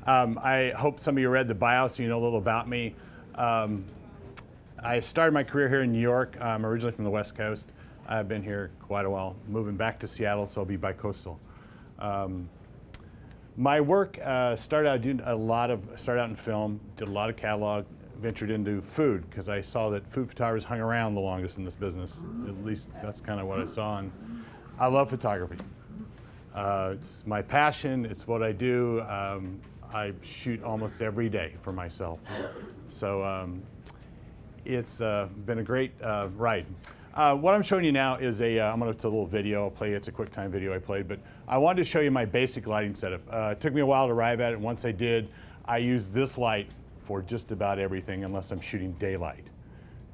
I hope some of you read the bio so you know a little about me. I started my career here in New York. I'm originally from the West Coast. I've been here quite a while, moving back to Seattle, so I'll be bi-coastal. My work started out in film, did a lot of catalog, ventured into food because I saw that food photographers hung around the longest in this business. At least that's kind of what I saw. And I love photography. It's my passion. It's what I do. I shoot almost every day for myself. So it's been a great ride. What I'm showing you now is it's a little video I'll play. It's a QuickTime video I played, but I wanted to show you my basic lighting setup. It took me a while to arrive at it. Once I did, I use this light for just about everything unless I'm shooting daylight.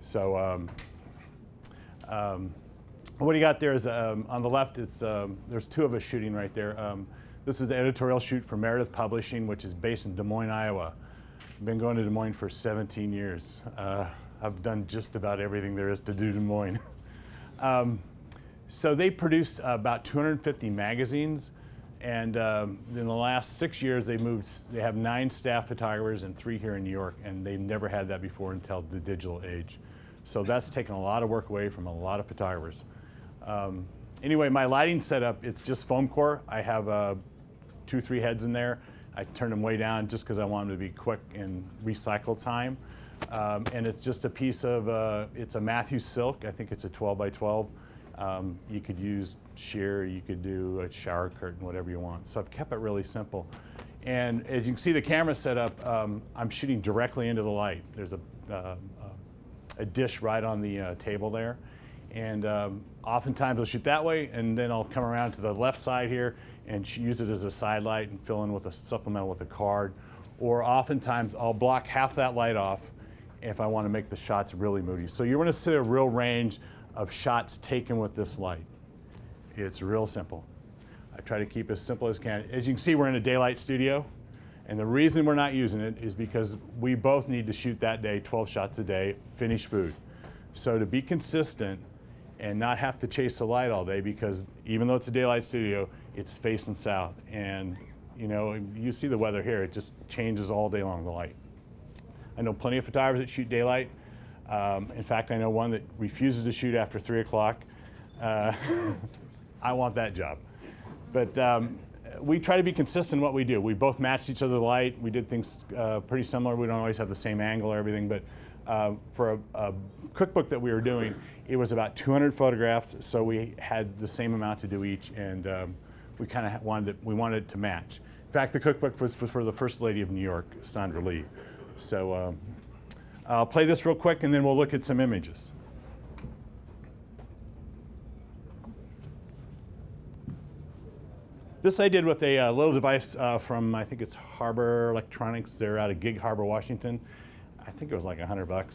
So what you got there is on the left, there's two of us shooting right there. This is the editorial shoot for Meredith Publishing, which is based in Des Moines, Iowa. I've been going to Des Moines for 17 years. I've done just about everything there is to do Des Moines. So they produced about 250 magazines, and in the last 6 years they have 9 staff photographers and 3 here in New York, and they've never had that before until the digital age. So that's taken a lot of work away from a lot of photographers. Anyway, my lighting setup, it's just foam core. I have 2 or 3 heads in there. I turn them way down just because I want them to be quick and recycle time. And it's just a piece of, it's a Matthew silk. I think it's a 12 by 12. You could use sheer, you could do a shower curtain, whatever you want. So I've kept it really simple. And as you can see the camera set up, I'm shooting directly into the light. There's a dish right on the table there. And oftentimes I'll shoot that way, and then I'll come around to the left side here and use it as a side light and fill in with a supplemental with a card. Or oftentimes I'll block half that light off if I want to make the shots really moody. So you're going to see a real range of shots taken with this light. It's real simple. I try to keep it as simple as I can. As you can see, we're in a daylight studio, and the reason we're not using it is because we both need to shoot that day 12 shots a day, finish food. So to be consistent and not have to chase the light all day, because even though it's a daylight studio, it's facing south, and you see the weather here, it just changes all day long, the light. I know plenty of photographers that shoot daylight. In fact, I know one that refuses to shoot after 3 o'clock. I want that job. But we try to be consistent in what we do. We both matched each other light. We did things pretty similar. We don't always have the same angle or everything, but for a cookbook that we were doing, it was about 200 photographs, so we had the same amount to do each, and we kind of wanted it to match. In fact, the cookbook was for the First Lady of New York, Sandra Lee. So I'll play this real quick, and then we'll look at some images. This I did with a little device from, I think it's Harbor Electronics. They're out of Gig Harbor, Washington. I think it was like $100.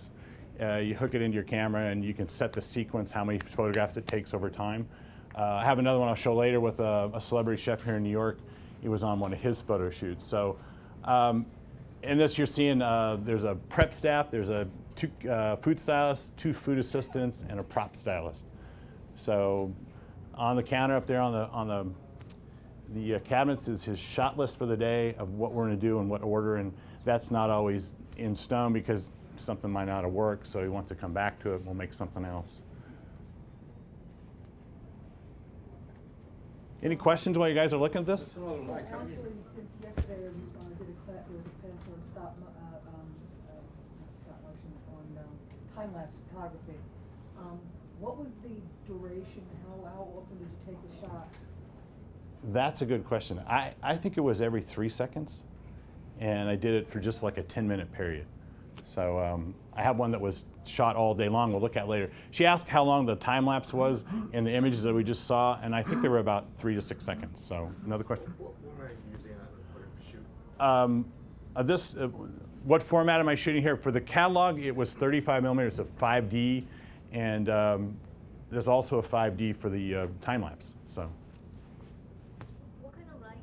You hook it into your camera, and you can set the sequence, how many photographs it takes over time. I have another one I'll show later with a celebrity chef here in New York. He was on one of his photo shoots. So in this you're seeing there's a prep staff, there's two food stylists, 2 food assistants, and a prop stylist. So on the counter up there on the cabinets is his shot list for the day of what we're going to do and what order, and that's not always in stone because something might not have worked, so he wants to come back to it, we'll make something else. Any questions while you guys are looking at this? Actually, since yesterday there was a class on stop motion on time-lapse photography. What was the duration? How often did you take the shots? That's a good question. I think it was every 3 seconds, and I did it for just like a 10-minute period. So I have one that was shot all day long. We'll look at later. She asked how long the time lapse was in the images that we just saw, and I think they were about 3 to 6 seconds. So another question? What format are you using for shoot? What format am I shooting here? For the catalog, it was 35 millimeters of 5D, and there's also a 5D for the time lapse. So. What kind of light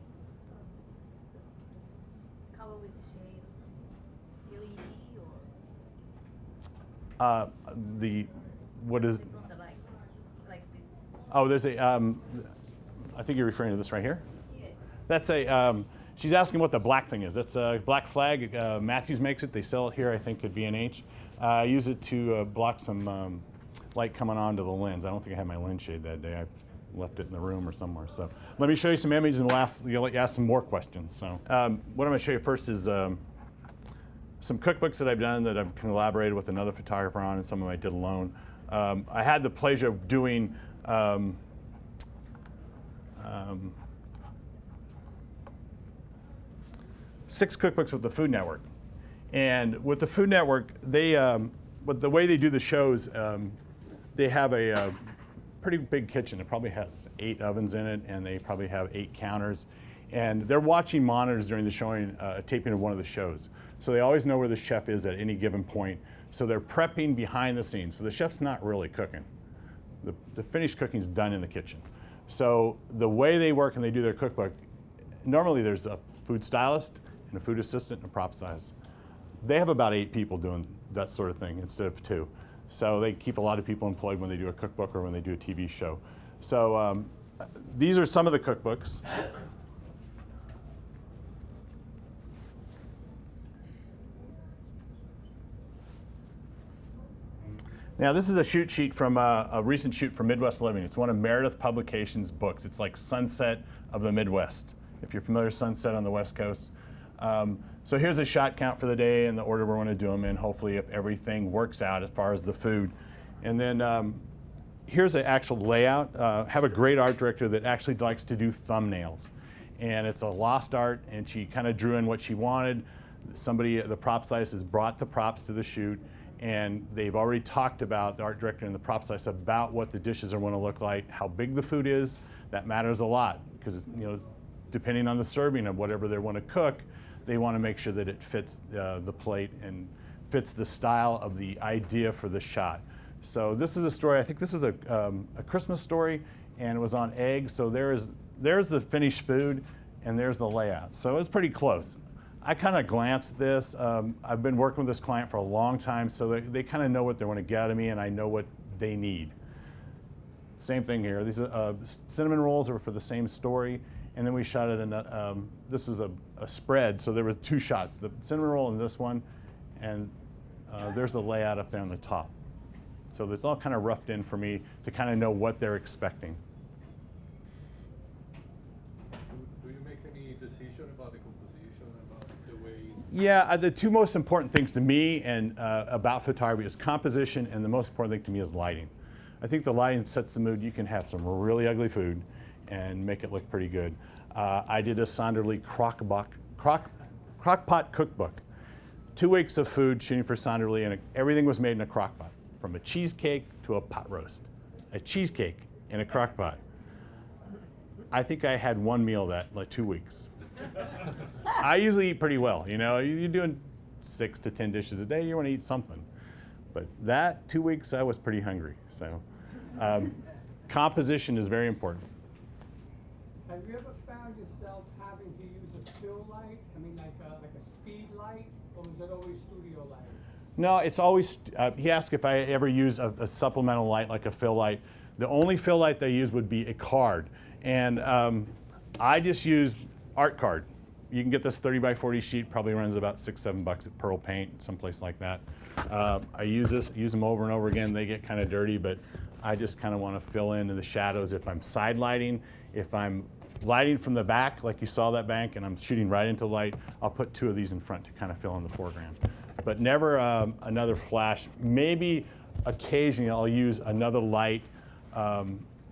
color with the shade or something? LED or? What is? It's on the light, like this. Oh, there's a. I think you're referring to this right here. Yes. That's a. She's asking what the black thing is. That's a black flag. Matthews makes it. They sell it here, I think, at B&H. I use it to block some light coming onto the lens. I don't think I had my lens shade that day. I left it in the room or somewhere. So let me show you some images and we'll let you ask some more questions. So what I'm going to show you first is some cookbooks that I've done that I've collaborated with another photographer on, and some of them I did alone. I had the pleasure of doing 6 cookbooks with the Food Network. And with the Food Network, they, with the way they do the shows, they have a pretty big kitchen. It probably has 8 ovens in it, and they probably have 8 counters. And they're watching monitors during the showing, taping of one of the shows. So they always know where the chef is at any given point. So they're prepping behind the scenes. So the chef's not really cooking. The finished cooking is done in the kitchen. So the way they work and they do their cookbook, normally there's a food stylist and a food assistant and a prop stylist. They have about 8 people doing that sort of thing instead of 2. So they keep a lot of people employed when they do a cookbook or when they do a TV show. So these are some of the cookbooks. Now this is a shoot sheet from a recent shoot from Midwest Living. It's one of Meredith Publications' books. It's like Sunset of the Midwest, if you're familiar with Sunset on the West Coast. So here's a shot count for the day and the order we're going to do them in, hopefully if everything works out as far as the food. And then here's an actual layout. Have a great art director that actually likes to do thumbnails. And it's a lost art, and she kind of drew in what she wanted. Somebody, the prop stylist, has brought the props to the shoot, and they've already talked about, the art director and the prop stylist, about what the dishes are going to look like, how big the food is. That matters a lot, because depending on the serving of whatever they want to cook, they want to make sure that it fits the plate and fits the style of the idea for the shot. So this is a story, I think this is a Christmas story, and it was on eggs. So there's the finished food, and there's the layout. So it's pretty close. I kind of glanced this. I've been working with this client for a long time, so they kind of know what they want to get out of me, and I know what they need. Same thing here. These cinnamon rolls are for the same story. And then we shot it in this was a spread, so there were 2 shots, the cinnamon roll and this one, and there's the layout up there on the top. So it's all kind of roughed in for me to kind of know what they're expecting. Do you make any decision about the composition, about the way? Yeah, the 2 most important things to me and about photography is composition, and the most important thing to me is lighting. I think the lighting sets the mood. You can have some really ugly food and make it look pretty good. I did a Sonderly crockpot cookbook. 2 weeks of food shooting for Sonderly, and everything was made in a crockpot, from a cheesecake to a pot roast. A cheesecake in a crockpot. I think I had 1 meal that, like 2 weeks. I usually eat pretty well, You're doing 6 to 10 dishes a day, you want to eat something. But that 2 weeks, I was pretty hungry. So composition is very important. Have you ever found yourself having to use a still light? I mean, like a speed light, or is it always studio light? No, it's always, he asked if I ever use a supplemental light like a fill light. The only fill light they use would be a card. And I just use art card. You can get this 30 by 40 sheet, probably runs about $6-7 at Pearl Paint, someplace like that. I use them over and over again. They get kind of dirty, but I just kind of want to fill in the shadows if I'm side lighting. If I'm lighting from the back, like you saw that bank, and I'm shooting right into light, I'll put 2 of these in front to kind of fill in the foreground. But never another flash. Maybe occasionally I'll use another light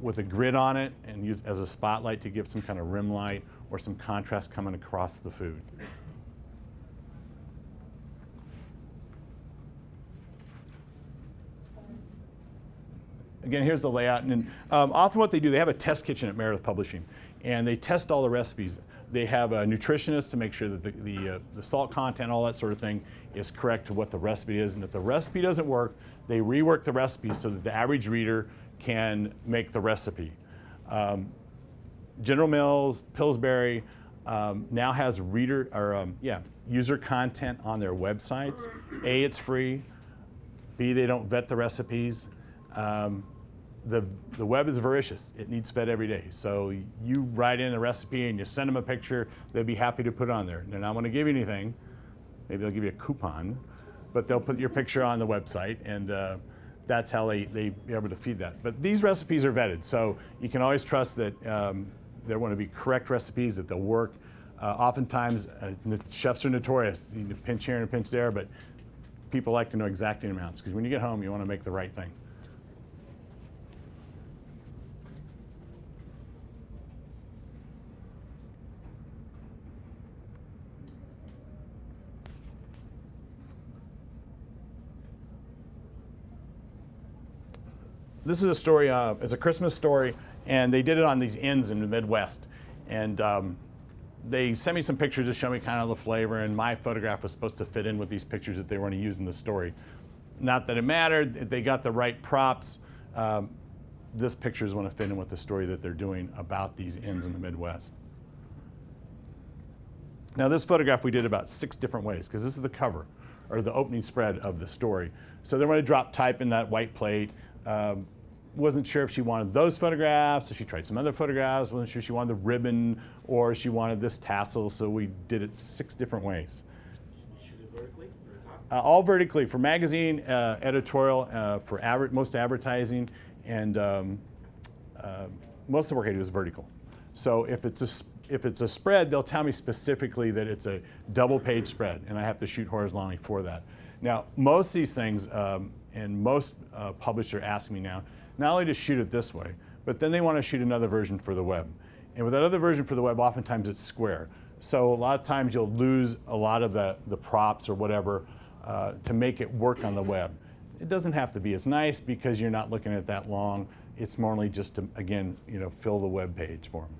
with a grid on it and use as a spotlight to give some kind of rim light or some contrast coming across the food. Again, here's the layout. And often what they do, they have a test kitchen at Meredith Publishing, and they test all the recipes. They have a nutritionist to make sure that the salt content, all that sort of thing, is correct to what the recipe is. And if the recipe doesn't work, they rework the recipe so that the average reader can make the recipe. General Mills, Pillsbury now has user content on their websites. A, it's free. B, they don't vet the recipes. the web is voracious. It needs fed every day. So you write in a recipe and you send them a picture, they'd be happy to put on there. They're not going to give you anything. Maybe they'll give you a coupon, but they'll put your picture on the website, and that's how they be able to feed that. But these recipes are vetted, so you can always trust that they're going to be correct recipes, that they'll work. Oftentimes, the chefs are notorious. You need a pinch here and a pinch there, but people like to know exacting amounts, because when you get home, you want to make the right thing. This is a story, it's a Christmas story, and they did it on these inns in the Midwest. And they sent me some pictures to show me kind of the flavor, and my photograph was supposed to fit in with these pictures that they were going to use in the story. Not that it mattered, if they got the right props, this picture is going to fit in with the story that they're doing about these inns in the Midwest. Now this photograph we did about 6 different ways, because this is the cover, or the opening spread of the story. So they're going to drop type in that white plate. Wasn't sure if she wanted those photographs, so she tried some other photographs. Wasn't sure she wanted the ribbon or she wanted this tassel, so we did it 6 different ways. Shoot it vertically or top? All vertically, for magazine, editorial, for most advertising, and most of the work I do is vertical. So if it's a spread, they'll tell me specifically that it's a double-page spread, and I have to shoot horizontally for that. Now, most of these things, and most publishers ask me now, not only to shoot it this way, but then they want to shoot another version for the web. And with that other version for the web, oftentimes it's square. So a lot of times you'll lose a lot of the props or whatever to make it work on the web. It doesn't have to be as nice because you're not looking at that long. It's normally just to, again, fill the web page for them.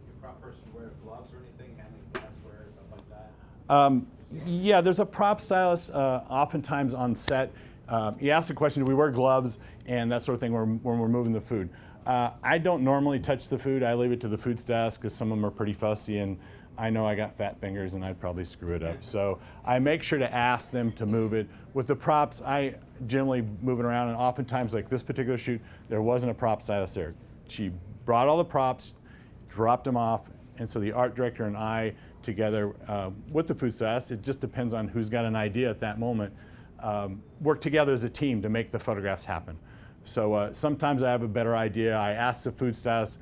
Your prop person wear gloves or anything, handling glassware, stuff like that? Yeah, there's a prop stylist oftentimes on set. You ask the question, do we wear gloves and that sort of thing when we're moving the food? I don't normally touch the food. I leave it to the food staff because some of them are pretty fussy, and I know I got fat fingers and I'd probably screw it up. So I make sure to ask them to move it. With the props, I generally move it around, and oftentimes, like this particular shoot, there wasn't a prop stylist there. She brought all the props, dropped them off, and so the art director and I together with the food stylist, it just depends on who's got an idea at that moment, work together as a team to make the photographs happen. So sometimes I have a better idea. I ask the food stylist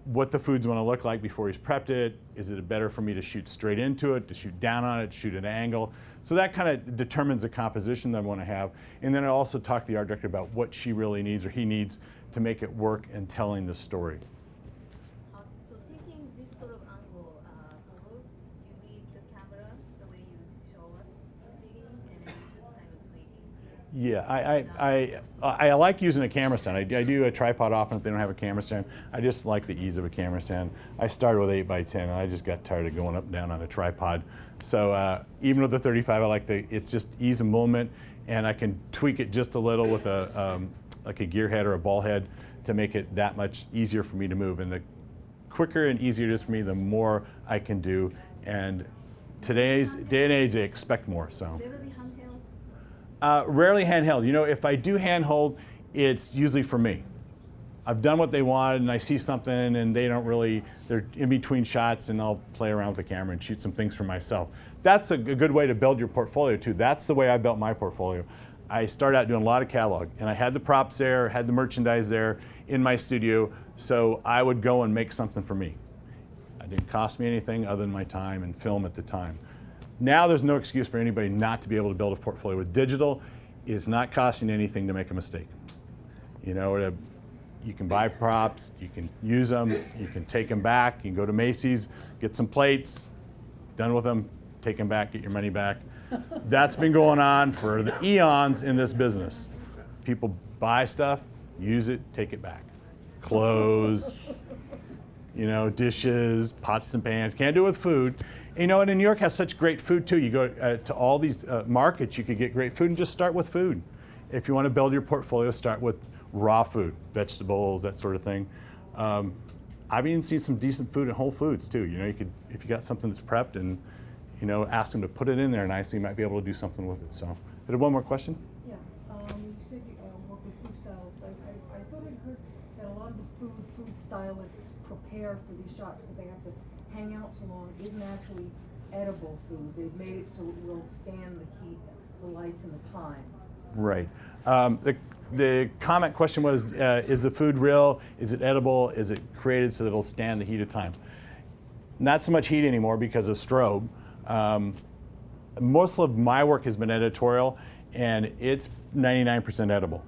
what the food's going to look like before he's prepped it. Is it better for me to shoot straight into it, to shoot down on it, shoot at an angle? So that kind of determines the composition that I want to have. And then I also talk to the art director about what she really needs or he needs to make it work in telling the story. So taking this sort of angle, will you read the camera the way you show us in the beginning, and then you just kind of tweaking? Yeah, I like using a camera stand. I do a tripod often if they don't have a camera stand. I just like the ease of a camera stand. I started with 8x10 and I just got tired of going up and down on a tripod. So even with the 35, I like it's just ease of movement, and I can tweak it just a little with like a gear head or a ball head to make it that much easier for me to move. And the quicker and easier it is for me, the more I can do. And today's day and age, they expect more. So. They will be handheld? Rarely handheld. If I do handhold, it's usually for me. I've done what they wanted and I see something and they're in between shots, and I'll play around with the camera and shoot some things for myself. That's a good way to build your portfolio too. That's the way I built my portfolio. I started out doing a lot of catalog, and I had the props there, had the merchandise there in my studio, so I would go and make something for me. It didn't cost me anything other than my time and film at the time. Now there's no excuse for anybody not to be able to build a portfolio. With digital, it's not costing anything to make a mistake. You can buy props, you can use them, you can take them back, you can go to Macy's, get some plates, done with them, take them back, get your money back. That's been going on for the eons in this business. People buy stuff, use it, take it back. Clothes, dishes, pots and pans. Can't do it with food. And New York has such great food too. You go to all these markets, you could get great food, and just start with food. If you want to build your portfolio, start with raw food, vegetables, that sort of thing. I've even seen some decent food at Whole Foods too. You could, if you got something that's prepped and ask them to put it in there nicely, you might be able to do something with it. So, did I have one more question? Yeah, you said you work with food stylists. I thought stylists prepare for these shots, because they have to hang out so long, isn't actually edible food. They've made it so it will stand the heat, the lights, and the time. Right. The comment question was, is the food real? Is it edible? Is it created so that it'll stand the heat of time? Not so much heat anymore because of strobe. Most of my work has been editorial, and it's 99% edible.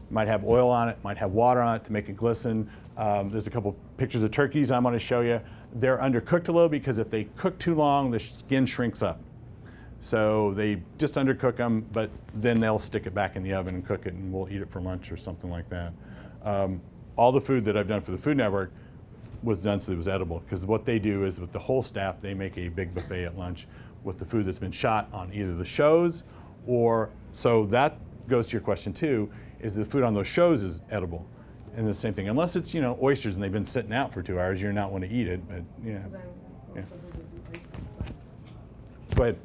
Might have oil on it, might have water on it to make it glisten. There's a couple pictures of turkeys I'm going to show you. They're undercooked a little because if they cook too long, the skin shrinks up. So they just undercook them, but then they'll stick it back in the oven and cook it, and we'll eat it for lunch or something like that. All the food that I've done for the Food Network was done so it was edible, because what they do is with the whole staff, they make a big buffet at lunch with the food that's been shot on either the shows or, so that goes to your question too, is the food on those shows is edible. And the same thing, unless it's, you know, oysters and they've been sitting out for 2 hours, you're not want to eat it, but yeah. 'Cause I Yeah. also heard they do ice cream. Go ahead.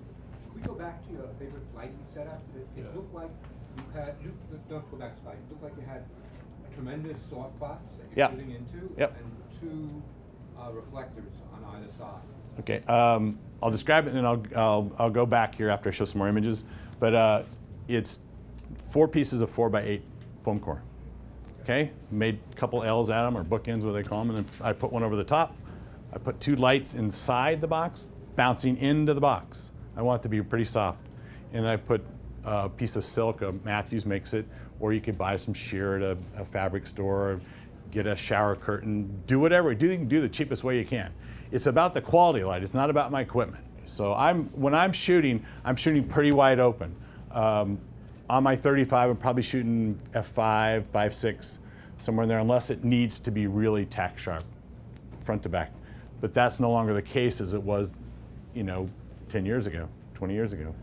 Can we go back to your favorite lighting setup? It looked like don't go back to slide. It looked like you had tremendous soft box that you're Yeah. shooting into, Yep. and two reflectors on either side. Okay, I'll describe it and then I'll go back here after I show some more images. But it's 4 pieces of 4x8 foam core. Okay, made a couple L's at them, or bookends, what they call them, and then I put one over the top. I put 2 lights inside the box, bouncing into the box. I want it to be pretty soft. And then I put a piece of silk, Matthews makes it, or you could buy some sheer at a fabric store, get a shower curtain, do whatever, you can do the cheapest way you can. It's about the quality of light, it's not about my equipment. So when I'm shooting pretty wide open. On my 35, I'm probably shooting f5, 5.6, somewhere in there, unless it needs to be really tack sharp, front to back. But that's no longer the case as it was, 10 years ago, 20 years ago.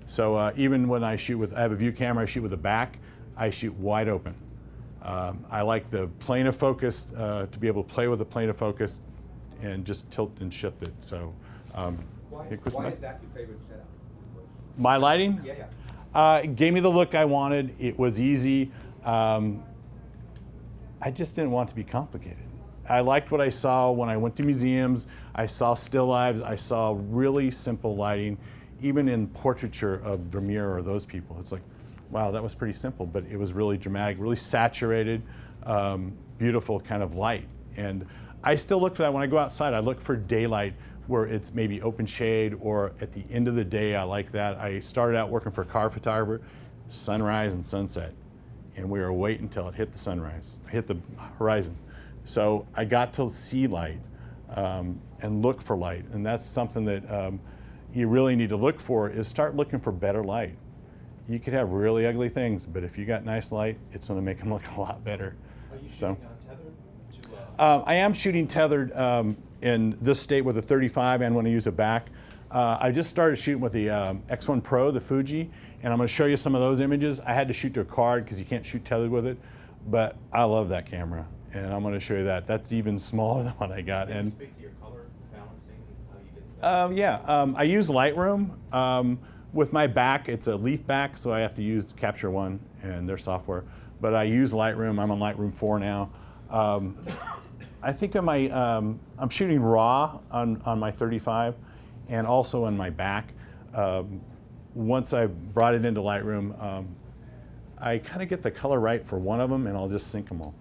So even when I have a view camera, I shoot with a back, I shoot wide open. I like the plane of focus, to be able to play with the plane of focus and just tilt and shift it. So, Why hey, Chris, is Mike? that your favorite setup? My lighting? Yeah. It gave me the look I wanted. It was easy. I just didn't want it to be complicated. I liked what I saw when I went to museums. I saw still lives. I saw really simple lighting, even in portraiture of Vermeer or those people. It's like, wow, that was pretty simple, but it was really dramatic, really saturated, beautiful kind of light. And I still look for that when I go outside. I look for daylight where it's maybe open shade, or at the end of the day, I like that. I started out working for a car photographer, sunrise and sunset. And we were waiting until it hit the sunrise, hit the horizon. So I got to see light and look for light. And that's something that you really need to look for, is start looking for better light. You could have really ugly things, but if you got nice light, it's gonna make them look a lot better. Are you So, shooting on tethered? I am shooting tethered in this state with a 35 and when I use a back. I just started shooting with the X1 Pro, the Fuji, and I'm going to show you some of those images. I had to shoot to a card because you can't shoot tethered with it, but I love that camera, and I'm going to show you that. That's even smaller than what I got. Can you And speak to your color balancing, how you get that? yeah, I use Lightroom. With my back, it's a leaf back, so I have to use Capture One and their software. But I use Lightroom. I'm on Lightroom 4 now. I think on my, I'm shooting RAW on my 35 and also on my back. Once I brought it into Lightroom, I kind of get the color right for one of them, and I'll just sync them all.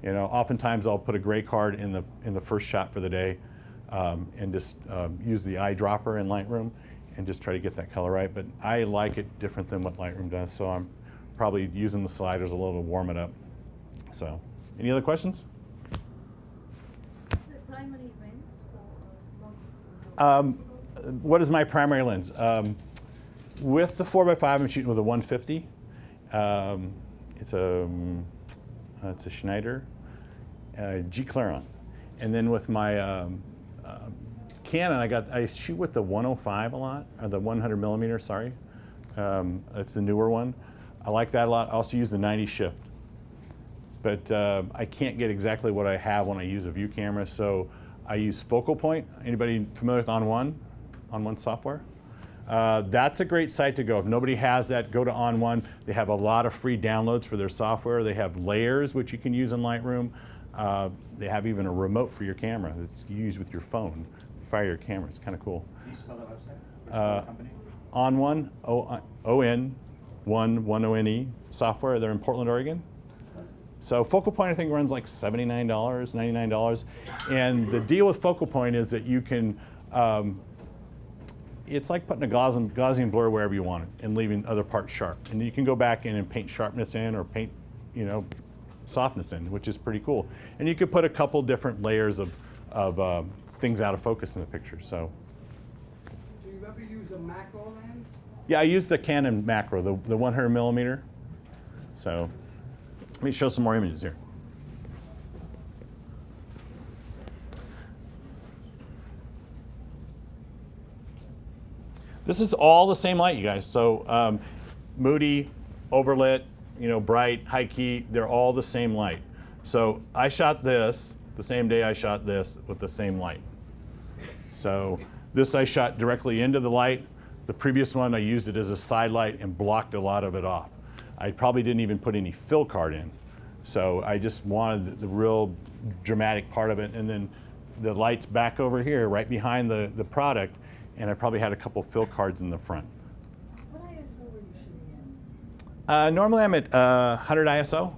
Oftentimes I'll put a gray card in the first shot for the day, and just use the eyedropper in Lightroom and just try to get that color right. But I like it different than what Lightroom does, so I'm probably using the sliders a little to warm it up. So, any other questions? The primary lens for most. What is my primary lens? With the 4x5, I'm shooting with a 150. It's a Schneider G Claron, and then with my Canon, I shoot with the 105 a lot, or the 100 millimeter. Sorry, it's the newer one. I like that a lot. I also use the 90 shift, but I can't get exactly what I have when I use a view camera, so I use Focal Point. Anybody familiar with On1 software? That's a great site to go. If nobody has that, go to On1. They have a lot of free downloads for their software. They have layers, which you can use in Lightroom. They have even a remote for your camera that's used with your phone. Fire your camera. It's kind of cool. Can you spell that website? Which company? On One, O-N, one O-N-E software. They're in Portland, Oregon. So Focal Point, I think, runs like $79, $99. And the deal with Focal Point is that you can, it's like putting a Gaussian blur wherever you want it and leaving other parts sharp. And you can go back in and paint sharpness in or paint, softness in, which is pretty cool. And you could put a couple different layers of things out of focus in the picture. So. Do you ever use a macro lens? Yeah, I use the Canon macro, the 100 millimeter. So let me show some more images here. This is all the same light, you guys. So moody, overlit, bright, high key, they're all the same light. So I shot this the same day I shot this with the same light. So this I shot directly into the light. The previous one I used it as a side light and blocked a lot of it off. I probably didn't even put any fill card in. So I just wanted the real dramatic part of it. And then the light's back over here, right behind the product, and I probably had a couple fill cards in the front. What ISO were you shooting in? Normally I'm at 100 ISO,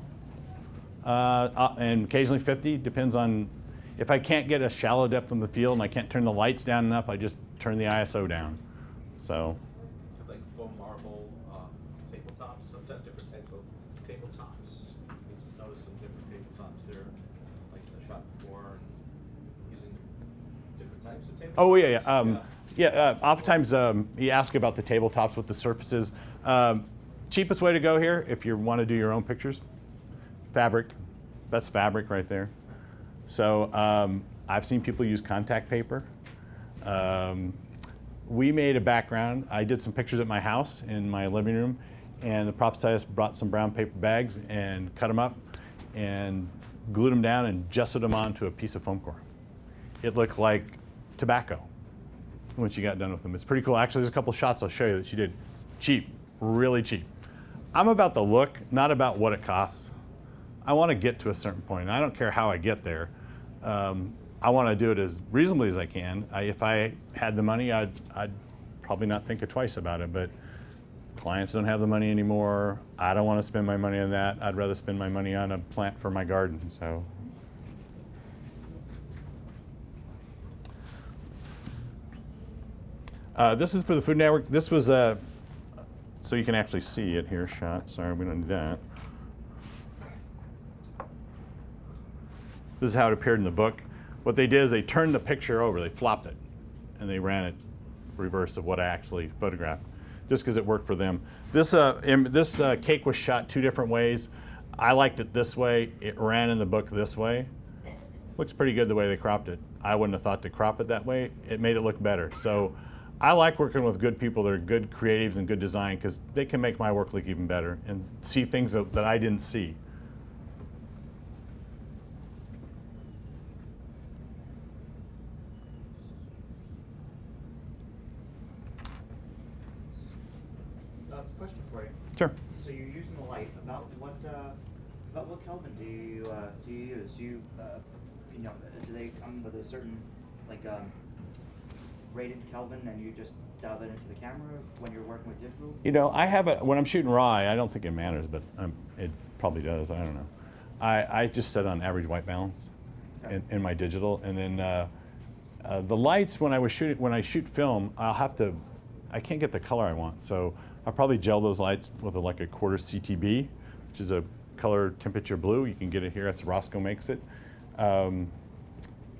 and occasionally 50, depends on, if I can't get a shallow depth in the field and I can't turn the lights down enough, I just turn the ISO down. So. Like foam marble tabletops, sometimes different types of tabletops. I've noticed some different tabletops there, like the shot before, using different types of tabletops. Oh yeah. Oftentimes you ask about the tabletops with the surfaces. Cheapest way to go here, if you want to do your own pictures, fabric. That's fabric right there. So I've seen people use contact paper. We made a background. I did some pictures at my house in my living room, and the prop stylist brought some brown paper bags and cut them up and glued them down and gessoed them onto a piece of foam core. It looked like tobacco when she got done with them. It's pretty cool. Actually, there's a couple shots I'll show you that she did. Cheap, really cheap. I'm about the look, not about what it costs. I want to get to a certain point. I don't care how I get there. I want to do it as reasonably as I can. If I had the money, I'd probably not think twice about it, but clients don't have the money anymore. I don't want to spend my money on that. I'd rather spend my money on a plant for my garden, so. This is for the Food Network. This was so you can actually see it here shot. Sorry, we don't need that. This is how it appeared in the book. What they did is they turned the picture over, they flopped it, and they ran it reverse of what I actually photographed, just because it worked for them. This cake was shot two different ways. I liked it this way. It ran in the book this way. Looks pretty good the way they cropped it. I wouldn't have thought to crop it that way. It made it look better. So I like working with good people that are good creatives and good design, because they can make my work look even better and see things that I didn't see. Question for you. Sure. So you're using the light. About what Kelvin do you use? Do you do they come with a certain rated Kelvin, and you just dial that into the camera when you're working with digital? I have when I'm shooting raw, I don't think it matters, but it probably does. I don't know. I just set on average white balance in my digital, and then the lights when I shoot film, I can't get the color I want, so I'll probably gel those lights with a quarter CTB, which is a color temperature blue. You can get it here. That's Roscoe makes it. And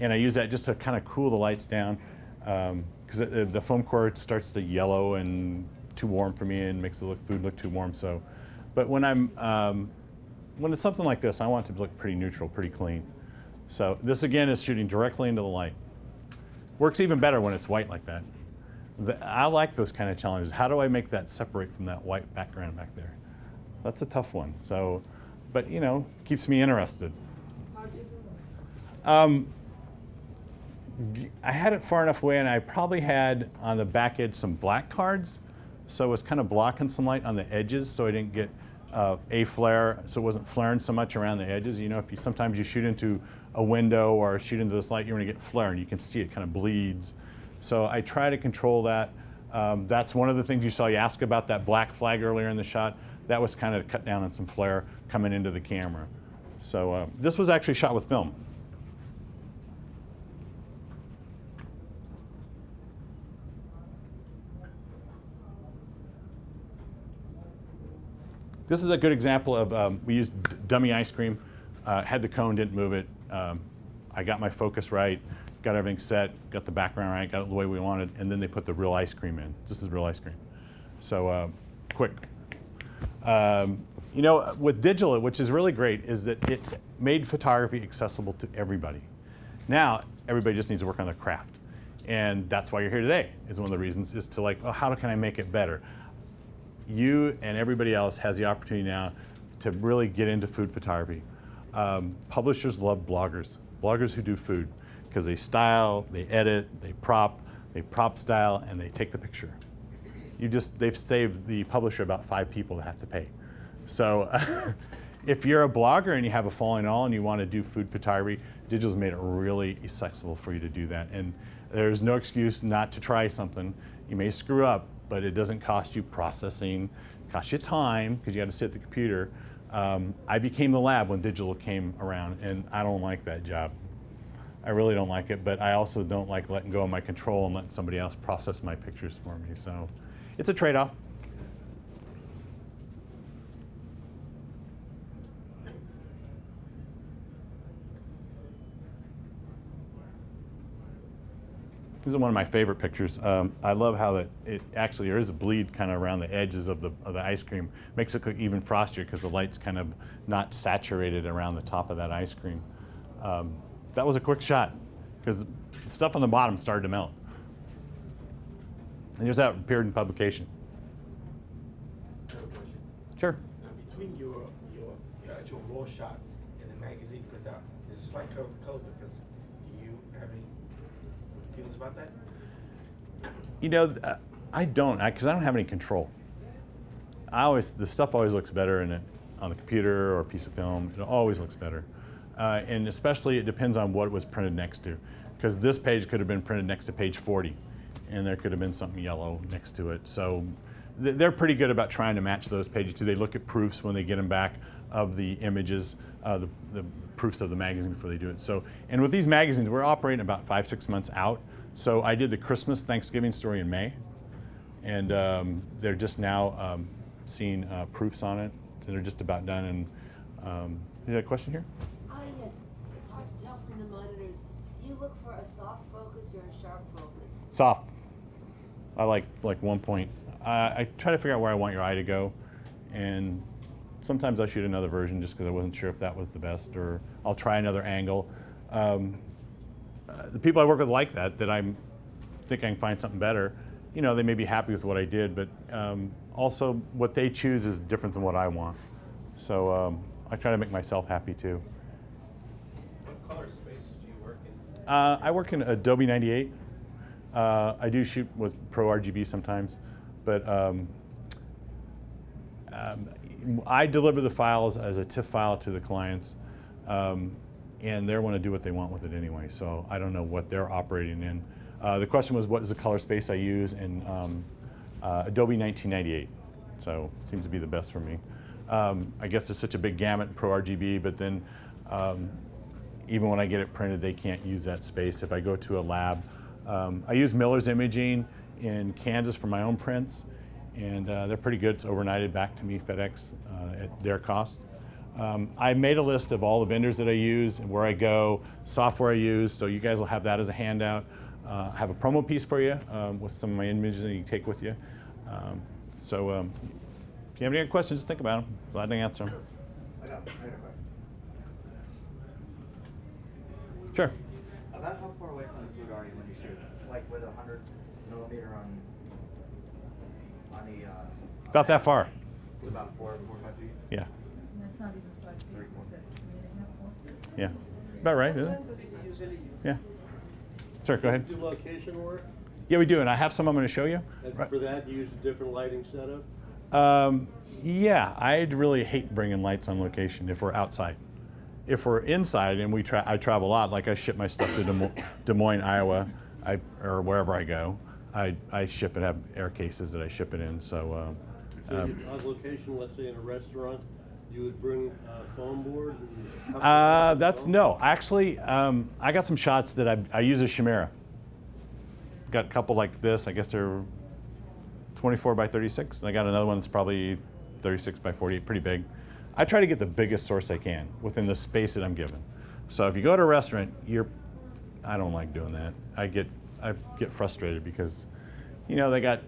I use that just to kind of cool the lights down, because the foam core starts to yellow and too warm for me and makes the food look too warm. So, but when when it's something like this, I want it to look pretty neutral, pretty clean. So this again is shooting directly into the light. Works even better when it's white like that. I like those kind of challenges. How do I make that separate from that white background back there? That's a tough one. So, but keeps me interested. How'd you do that? I had it far enough away, and I probably had on the back edge some black cards, so it was kind of blocking some light on the edges, so I didn't get a flare, so it wasn't flaring so much around the edges. You know, if you sometimes you shoot into a window or shoot into this light, you're going to get flare, and you can see it kind of bleeds. So I try to control that. That's one of the things you saw. You asked about that black flag earlier in the shot. That was kind of cut down on some flare coming into the camera. So this was actually shot with film. This is a good example of, we used dummy ice cream, had the cone, didn't move it. I got my focus right, got everything set, got the background right, got it the way we wanted, and then they put the real ice cream in. This is real ice cream. So quick. You know, with digital, which is really great, is that it's made photography accessible to everybody. Now, everybody just needs to work on their craft. And that's why you're here today, is one of the reasons, is to like, oh, how can I make it better? You and everybody else has the opportunity now to really get into food photography. Publishers love bloggers who do food, because they style, they edit, they prop style, and they take the picture. They've saved the publisher about 5 people that have to pay. So if you're a blogger and you have a following all and you want to do food photography, digital's made it really accessible for you to do that. And there's no excuse not to try something. You may screw up, but it doesn't cost you processing, costs you time, because you got to sit at the computer. I became the lab when digital came around, and I don't like that job. I really don't like it, but I also don't like letting go of my control and letting somebody else process my pictures for me. So it's a trade-off. This is one of my favorite pictures. I love how there is a bleed kind of around the edges of the ice cream. Makes it look even frostier because the light's kind of not saturated around the top of that ice cream. That was a quick shot because the stuff on the bottom started to melt. And here's how it appeared in publication. I have a question. Sure. Now, between your actual raw shot and the magazine put out, there's a slight color difference. Do you have any feelings about that? You know, I don't, because I don't have any control. The stuff always looks better on the computer or a piece of film. It always looks better. And especially it depends on what it was printed next to. Because this page could have been printed next to page 40, and there could have been something yellow next to it. So they're pretty good about trying to match those pages too. They look at proofs when they get them back of the images, the proofs of the magazine before they do it. So, and with these magazines, we're operating about 5-6 months out. So I did the Christmas Thanksgiving story in May, and they're just now seeing proofs on it. So they're just about done. And you had a question here? Yes. It's hard to tell from the monitors. Do you look for a soft focus or a sharp focus? Soft. I like 1 point. I try to figure out where I want your eye to go, and sometimes I'll shoot another version just because I wasn't sure if that was the best, or I'll try another angle. The people I work with like that I think I can find something better. You know, they may be happy with what I did, but also what they choose is different than what I want. So I try to make myself happy too. What color space do you work in? I work in Adobe 98. I do shoot with Pro RGB sometimes, but I deliver the files as a TIFF file to the clients, and they want to do what they want with it anyway, so I don't know what they're operating in. The question was, what is the color space I use in Adobe 1998, so it seems to be the best for me. I guess there's such a big gamut in Pro RGB, but then even when I get it printed, they can't use that space. If I go to a lab, I use Miller's Imaging in Kansas for my own prints, and they're pretty good. It's overnighted back to me, FedEx, at their cost. I made a list of all the vendors that I use and where I go, software I use, so you guys will have that as a handout. I have a promo piece for you with some of my images that you can take with you. If you have any other questions, just think about them. Glad to answer them. I got a question. Sure. About how far away from the food are you when you shoot? Like with 100 millimeter on the About that far. It's about 4 or 5 feet. Yeah. And that's not even 5 feet, is it? 3.5, 4? Yeah. About right, isn't it? Yeah. Sure, go ahead. Do location work? Yeah, we do, and I have some I'm going to show you. And Right. for that, you use a different lighting setup? Yeah, I'd really hate bringing lights on location if we're outside. If we're inside and I travel a lot, like I ship my stuff to Des Moines, Iowa, or wherever I go, I ship it, have air cases that I ship it in. So, On location, let's say in a restaurant, you would bring a foam board? No. Actually, I got some shots that I use a Chimera. Got a couple like this. I guess they're 24 by 36. And I got another one that's probably 36 by 48, pretty big. I try to get the biggest source I can within the space that I'm given. So if you go to a restaurant, I don't like doing that. I get frustrated because, they got,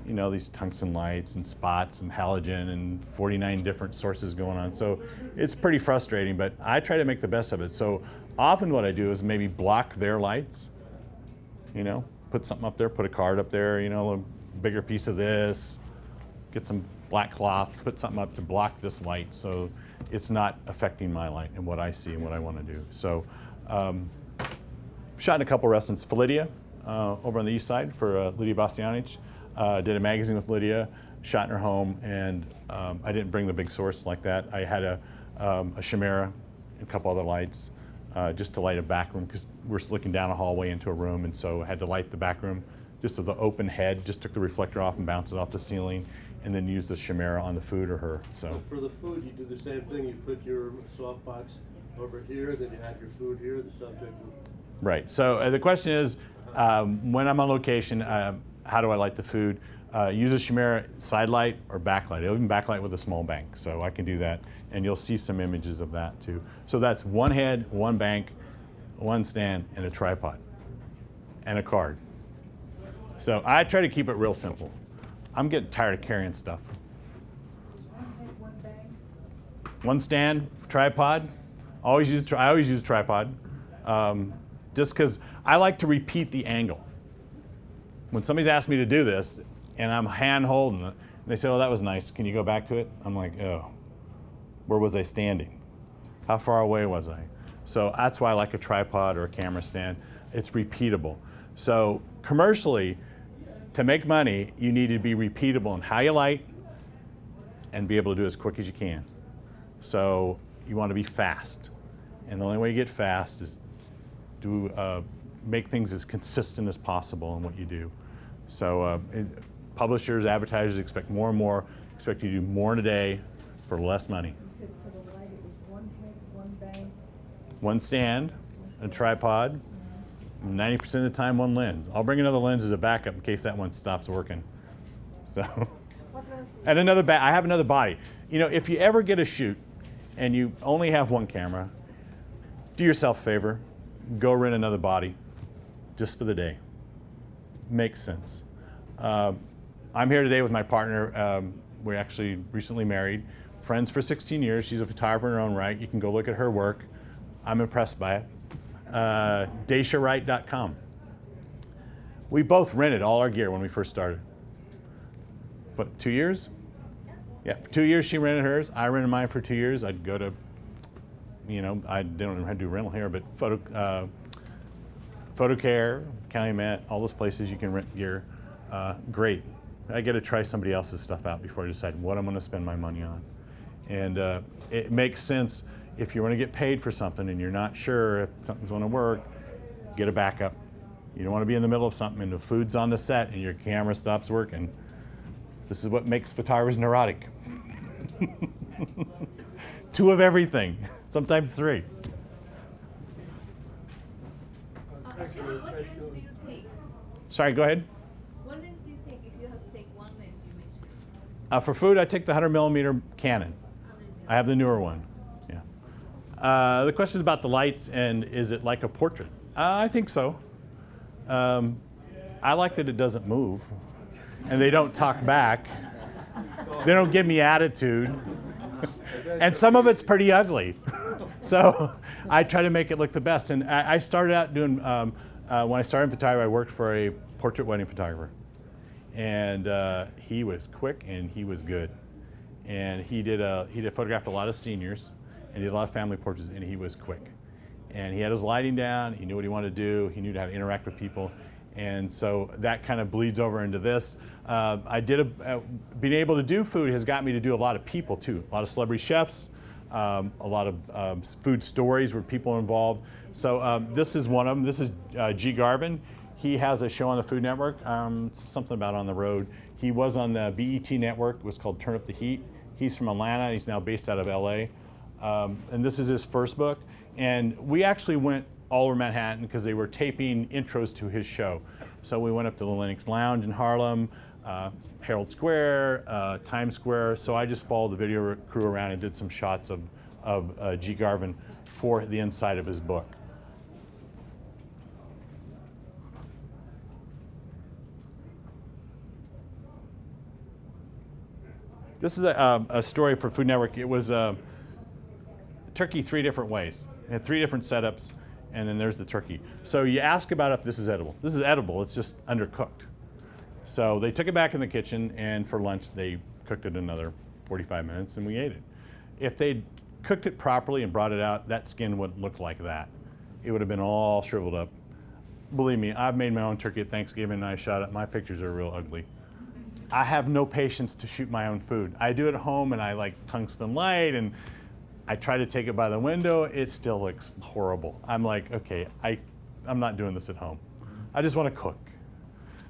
these tungsten lights and spots and halogen and 49 different sources going on. So it's pretty frustrating, but I try to make the best of it. So often what I do is maybe block their lights, put something up there, put a card up there, a bigger piece of this, get some black cloth, put something up to block this light so it's not affecting my light and what I see and what I want to do. So shot in a couple restaurants. For Lydia, over on the east side for Lydia Bastianich. Did a magazine with Lydia, shot in her home, and I didn't bring the big source like that. I had a Chimera and a couple other lights just to light a back room because we're looking down a hallway into a room, and so I had to light the back room just with the open head, just took the reflector off and bounced it off the ceiling, and then used the Chimera on the food or her. So for the food, you do the same thing. You put your softbox over here, then you have your food here, the subject. Right. So the question is, when I'm on location, how do I light the food? Use a Chimera side light or backlight. Even backlight with a small bank, so I can do that, and you'll see some images of that too. So that's one head, one bank, one stand, and a tripod, and a card. So I try to keep it real simple. I'm getting tired of carrying stuff. One stand, tripod. I always use a tripod, just because I like to repeat the angle. When somebody's asked me to do this, and I'm hand holding it, and they say, "Oh, that was nice. Can you go back to it?" I'm like, "Oh, where was I standing? How far away was I?" So that's why I like a tripod or a camera stand. It's repeatable. So commercially, to make money, you need to be repeatable in how you light and be able to do it as quick as you can. So you want to be fast. And the only way you get fast is make things as consistent as possible in what you do. So publishers, advertisers expect more and more, expect you to do more in a day for less money. You said for the light, it was one head, one bank. One stand, a tripod, 90% of the time one lens. I'll bring another lens as a backup in case that one stops working. So, and I have another body. If you ever get a shoot and you only have one camera, do yourself a favor, go rent another body just for the day. Makes sense. I'm here today with my partner. We actually recently married, friends for 16 years. She's a photographer in her own right. You can go look at her work. I'm impressed by it. DaciaWright.com. We both rented all our gear when we first started. But 2 years? Yeah, for 2 years she rented hers. I rented mine for 2 years. I'd go to, I don't know how to do rental here, but PhotoCare, Calumet, all those places you can rent gear. Great. I get to try somebody else's stuff out before I decide what I'm going to spend my money on. And it makes sense. If you want to get paid for something and you're not sure if something's going to work, get a backup. You don't want to be in the middle of something and the food's on the set and your camera stops working. This is what makes photographers neurotic. 2 of everything, sometimes 3. What lens do you take? Sorry, go ahead. What lens do you take if you have to take one lens you mentioned? For food, I take the 100mm Canon. I have the newer one. Yeah. The question is about the lights and is it like a portrait? I think so. I like that it doesn't move and they don't talk back. They don't give me attitude. And some of it's pretty ugly. So I try to make it look the best. And I started out doing, when I started in photography, I worked for a portrait wedding photographer. And he was quick and he was good. And he photographed a lot of seniors and did a lot of family portraits, and he was quick. And he had his lighting down, he knew what he wanted to do, he knew how to interact with people, And so that kind of bleeds over into this. Being able to do food has got me to do a lot of people too, a lot of celebrity chefs, a lot of food stories where people are involved. So this is one of them. This is G. Garvin. He has a show on the Food Network, something about On the Road. He was on the BET network. It was called Turn Up the Heat. He's from Atlanta. He's now based out of LA. And this is his first book. And we actually went all over Manhattan because they were taping intros to his show. So we went up to the Lenox Lounge in Harlem, Herald Square, Times Square. So I just followed the video crew around and did some shots of G. Garvin for the inside of his book. This is a story for Food Network. It was turkey 3 different ways. It had 3 different setups, and then there's the turkey. So you ask about if this is edible. This is edible, it's just undercooked. So they took it back in the kitchen, and for lunch they cooked it another 45 minutes, and we ate it. If they'd cooked it properly and brought it out, that skin wouldn't look like that. It would have been all shriveled up. Believe me, I've made my own turkey at Thanksgiving, and I shot it. My pictures are real ugly. I have no patience to shoot my own food. I do it at home, and I like tungsten light, and I try to take it by the window. It still looks horrible. I'm like, okay, I'm not doing this at home. I just want to cook.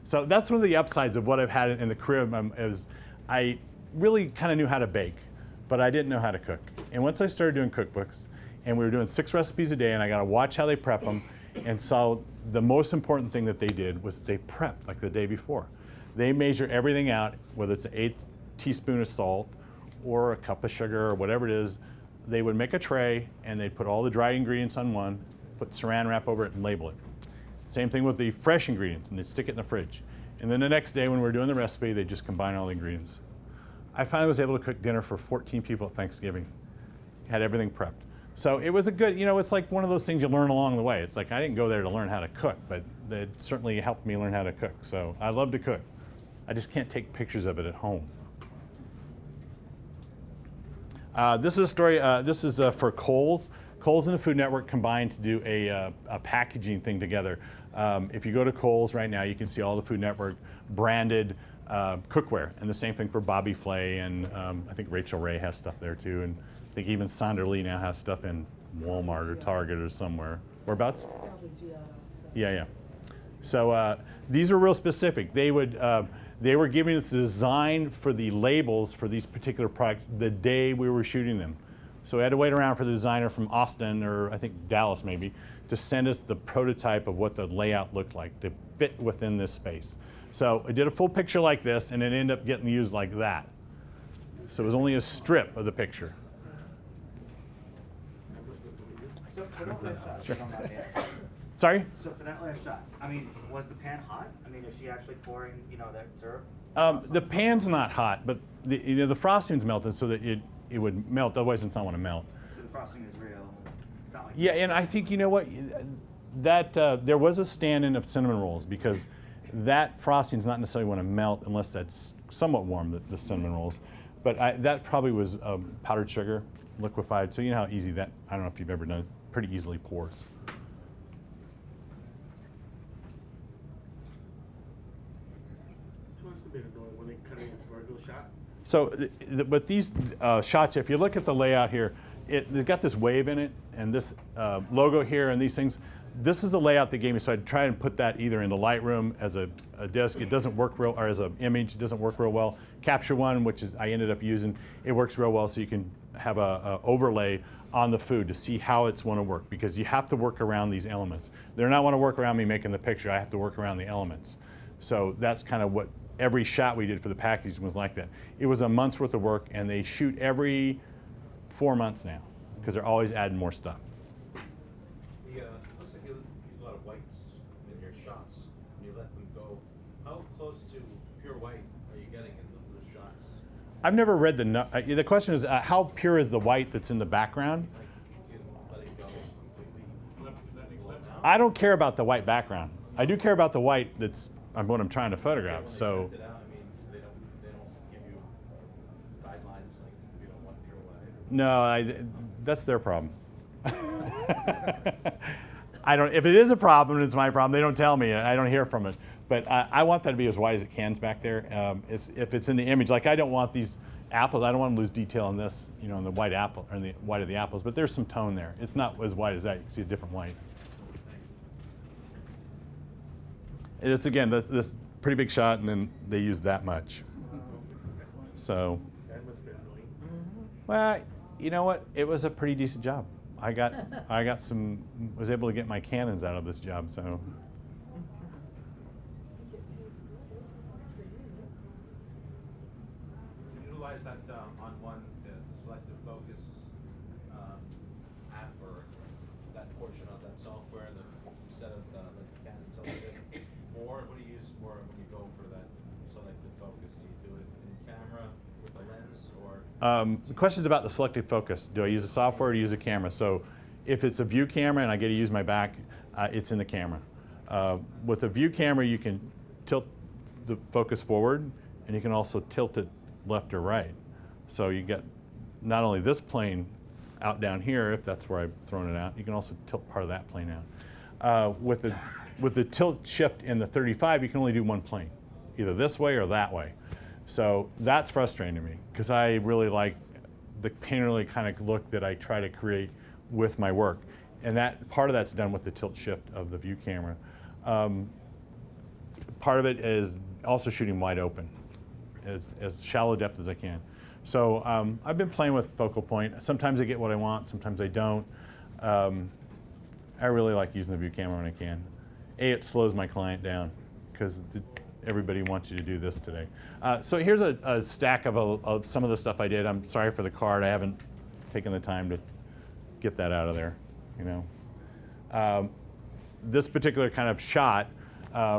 So that's one of the upsides of what I've had in the crib is I really kind of knew how to bake, but I didn't know how to cook. And once I started doing cookbooks, and we were doing 6 recipes a day, and I got to watch how they prep them, and so the most important thing that they did was they prepped like the day before. They measure everything out, whether it's an 1/8 teaspoon of salt or a cup of sugar or whatever it is. They would make a tray and they'd put all the dried ingredients on one, put saran wrap over it and label it. Same thing with the fresh ingredients, and they'd stick it in the fridge. And then the next day when we were doing the recipe, they'd just combine all the ingredients. I finally was able to cook dinner for 14 people at Thanksgiving. Had everything prepped. So it was a good, it's like one of those things you learn along the way. It's like I didn't go there to learn how to cook, but it certainly helped me learn how to cook. So I love to cook. I just can't take pictures of it at home. This is a story, this is for Kohl's. Kohl's and the Food Network combined to do a packaging thing together. If you go to Kohl's right now, you can see all the Food Network branded cookware, and the same thing for Bobby Flay, and I think Rachel Ray has stuff there too, and I think even Sandra Lee now has stuff in Walmart or Target or somewhere. Whereabouts? Probably Giotto, so. Yeah. So these were real specific. They were giving us the design for the labels for these particular products the day we were shooting them. So we had to wait around for the designer from Austin, or I think Dallas maybe, to send us the prototype of what the layout looked like to fit within this space. So I did a full picture like this, and it ended up getting used like that. So it was only a strip of the picture. So for that last shot, Sure. if I'm not asking, Sorry? so for that last shot, I mean, was the pan hot? I mean, is she actually pouring, that syrup? The pan's not hot, but the frosting's melted so that it would melt. Otherwise, it's not going to melt. So the frosting is real. It's not like Yeah, and I think that there was a stand-in of cinnamon rolls because that frosting's not necessarily want to melt unless that's somewhat warm, the cinnamon rolls. But that probably was powdered sugar, liquefied. So you know how easy that, I don't know if you've ever done it, pretty easily pours. When they cut it into a regular shot? So, but these shots, if you look at the layout here, they've got this wave in it and this logo here and these things. This is the layout they gave me, so I'd try and put that either in the Lightroom as a disc. It doesn't work real, or as an image, it doesn't work real well. Capture One, which is I ended up using, it works real well, so you can have a overlay on the food to see how it's want to work, because you have to work around these elements. They're not want to work around me making the picture. I have to work around the elements. So that's kind of what every shot we did for the packaging was like that. It was a month's worth of work, and they shoot every 4 months now because they're always adding more stuff. Looks like you use a lot of whites in your shots. You let them go. How close to pure white are you getting in those shots? I've never read the question is how pure is the white that's in the background? Like, do you let it go completely blown out? I don't care about the white background. I do care about the white that's what I'm trying to photograph. So. Print it out, I mean, they don't give you guidelines like we don't want pure white. No, that's their problem. I don't. If it is a problem, it's my problem. They don't tell me. I don't hear from it. But I want that to be as wide as it can back there. If it's in the image, like I don't want these apples. I don't want to lose detail on this, you know, in the white apple or in the white of the apples. But there's some tone there. It's not as white as that. You can see a different white. It's again this pretty big shot, and then they use that much. So. That must have been annoying. Well, you know what? It was a pretty decent job. I was able to get my cannons out of this job, so. Utilize that on one Selective Focus app or that portion of that software instead of like Canon television. Or what do you use for when you go for that Selective Focus? Do you do it in camera with a lens or? The question's about the Selective Focus. Do I use a software or do I use a camera? So if it's a view camera and I get to use my back, it's in the camera. With a view camera, you can tilt the focus forward, and you can also tilt it left or right. So you get not only this plane out down here, if that's where I've thrown it out, you can also tilt part of that plane out. With the tilt shift in the 35, you can only do one plane, either this way or that way. So that's frustrating to me because I really like the painterly kind of look that I try to create with my work. And that part of that's done with the tilt shift of the view camera. Part of it is also shooting wide open, as shallow depth as I can. So I've been playing with focal point. Sometimes I get what I want, sometimes I don't. I really like using the view camera when I can. It slows my client down because everybody wants you to do this today. So here's a stack of some of the stuff I did. I'm sorry for the card. I haven't taken the time to get that out of there. You know, this particular kind of shot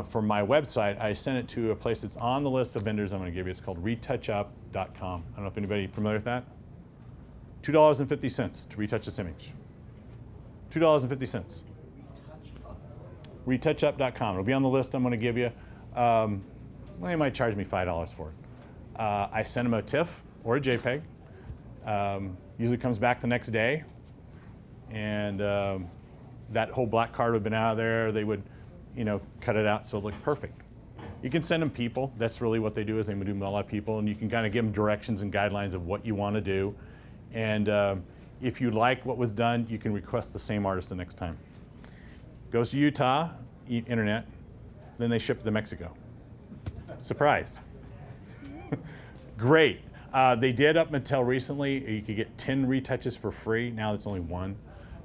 from my website, I sent it to a place that's on the list of vendors I'm going to give you. It's called retouchup.com. I don't know if anybody familiar with that. $2.50 to retouch this image. $2.50. Retouchup.com. It'll be on the list I'm going to give you. Well, they might charge me $5 for it. I send them a TIFF or a JPEG. Usually comes back the next day, and that whole black card would have been out of there. They would, you know, cut it out so it looked perfect. You can send them people. That's really what they do, is they do a lot of people, and you can kind of give them directions and guidelines of what you want to do. And if you like what was done, you can request the same artist the next time. Goes to Utah, internet, then they ship it to Mexico. Surprise. Great. They did up until recently, you could get 10 retouches for free. Now it's only one,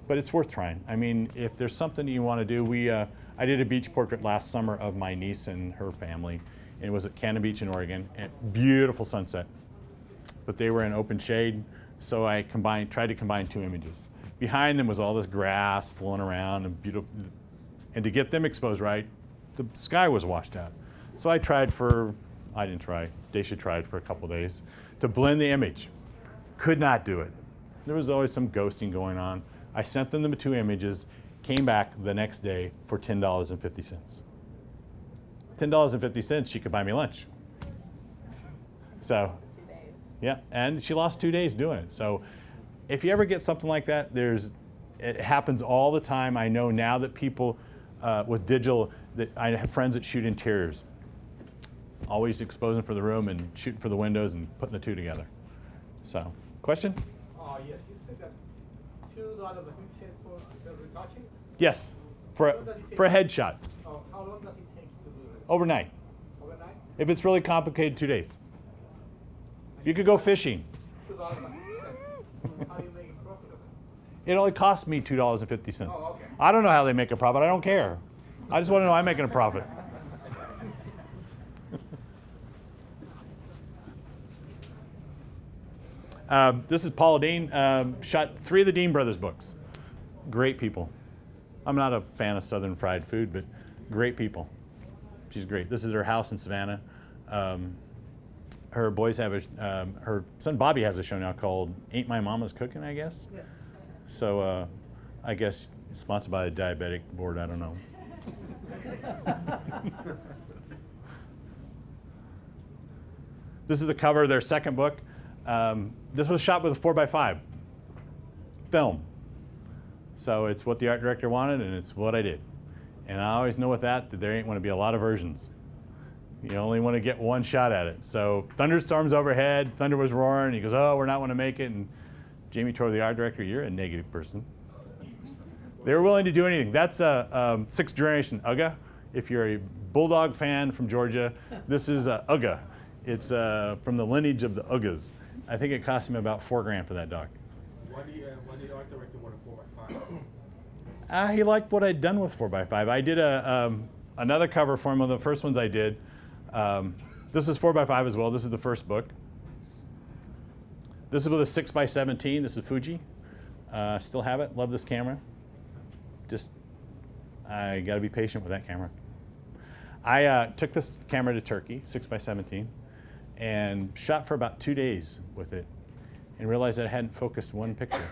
but it's worth trying. I mean, if there's something you want to do, I did a beach portrait last summer of my niece and her family. And it was at Cannon Beach in Oregon, and beautiful sunset. But they were in open shade, so I tried to combine two images. Behind them was all this grass flowing around and beautiful. And to get them exposed right, the sky was washed out. So I didn't try, Daisha tried for a couple days to blend the image. Could not do it. There was always some ghosting going on. I sent them the two images, came back the next day for $10.50. $10.50, she could buy me lunch. So, yeah, and she lost 2 days doing it. So if you ever get something like that, it happens all the time. I know now that people with digital, that I have friends that shoot interiors, always exposing for the room and shooting for the windows and putting the two together. So, question? Yes, you said that $2.50 for the retouching? Yes, for a headshot. Oh, how long does it take to do it? Overnight. Overnight? If it's really complicated, 2 days. You could go fishing. $2.50. How do you make a profit of it? It only cost me $2.50. Oh, okay. I don't know how they make a profit. I don't care. I just want to know I'm making a profit. This is Paula Deen. Shot 3 of the Deen brothers books. Great people. I'm not a fan of Southern fried food, but great people. She's great. This is her house in Savannah. Her boys have her son Bobby has a show now called Ain't My Mama's Cooking, I guess. Yes. So I guess sponsored by a diabetic board, I don't know. This is the cover of their second book. This was shot with a 4x5 film. So it's what the art director wanted, and it's what I did. And I always know with that there ain't want to be a lot of versions. You only want to get one shot at it. So thunderstorms overhead, thunder was roaring. He goes, oh, we're not going to make it. And Jamie told the art director, you're a negative person. They were willing to do anything. That's a sixth generation Ugga. If you're a bulldog fan from Georgia, this is a Ugga. It's from the lineage of the Uggas. I think it cost him about $4,000 for that dog. Why did the art director want a 4x5? He liked what I'd done with 4x5. I did another cover for him, one of the first ones I did. This is 4x5 as well. This is the first book. This is with a 6x17. This is Fuji. Still have it. Love this camera. Just, I got to be patient with that camera. I took this camera to Turkey, 6x17, and shot for about 2 days with it, and realized that I hadn't focused one picture.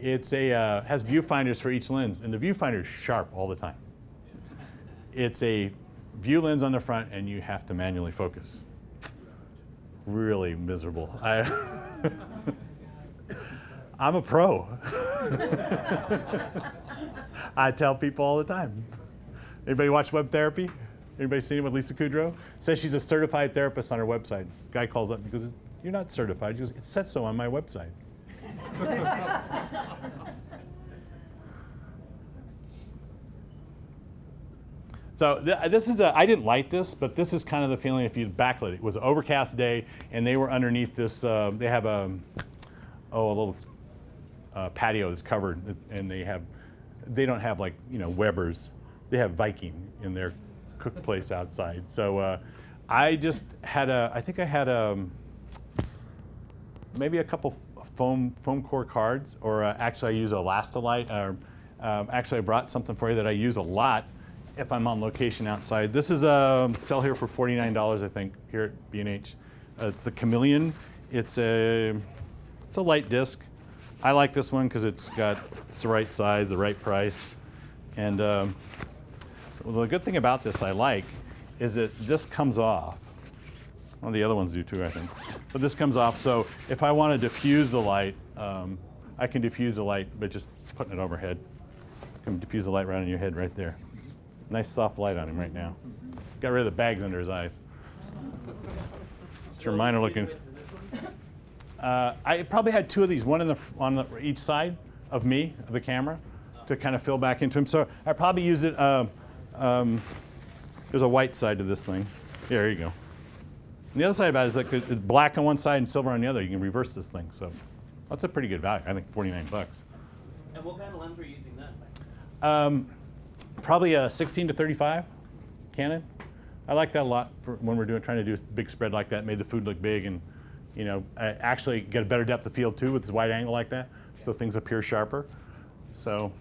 It's has viewfinders for each lens, and the viewfinder is sharp all the time. It's a view lens on the front, and you have to manually focus. Really miserable. I'm a pro. I tell people all the time. Anybody watch Web Therapy? Anybody seen it with Lisa Kudrow? Says she's a certified therapist on her website. Guy calls up and goes, you're not certified. She goes, it says so on my website. So this is I didn't light this, but this is kind of the feeling if you backlit it. It was an overcast day, and they were underneath this. They have a little patio that's covered, and they don't have like Weber's. They have Viking in their cook place outside. So I just had I think I had maybe a couple foam core cards, or actually I use Elastilite. Actually, I brought something for you that I use a lot if I'm on location outside. This is sell here for $49, I think, here at B&H. It's the Chameleon. It's a light disc. I like this one because it's the right size, the right price, and well, the good thing about this I like is that this comes off. Well, the other ones do too, I think. But this comes off, so if I want to diffuse the light, I can diffuse the light by just putting it overhead. I can diffuse the light right on your head right there. Nice soft light on him right now. Got rid of the bags under his eyes. It's reminder looking. I probably had two of these, one on each side of me, of the camera, to kind of fill back into him. So I probably use it. There's a white side to this thing. There you go. And the other side about it is like it's black on one side and silver on the other. You can reverse this thing. So that's a pretty good value. I think $49. And what kind of lens are you using then? Probably a 16 to 35 Canon. I like that a lot for when we're trying to do a big spread like that. Made the food look big, and I actually get a better depth of field too with this wide angle like that, so things appear sharper. So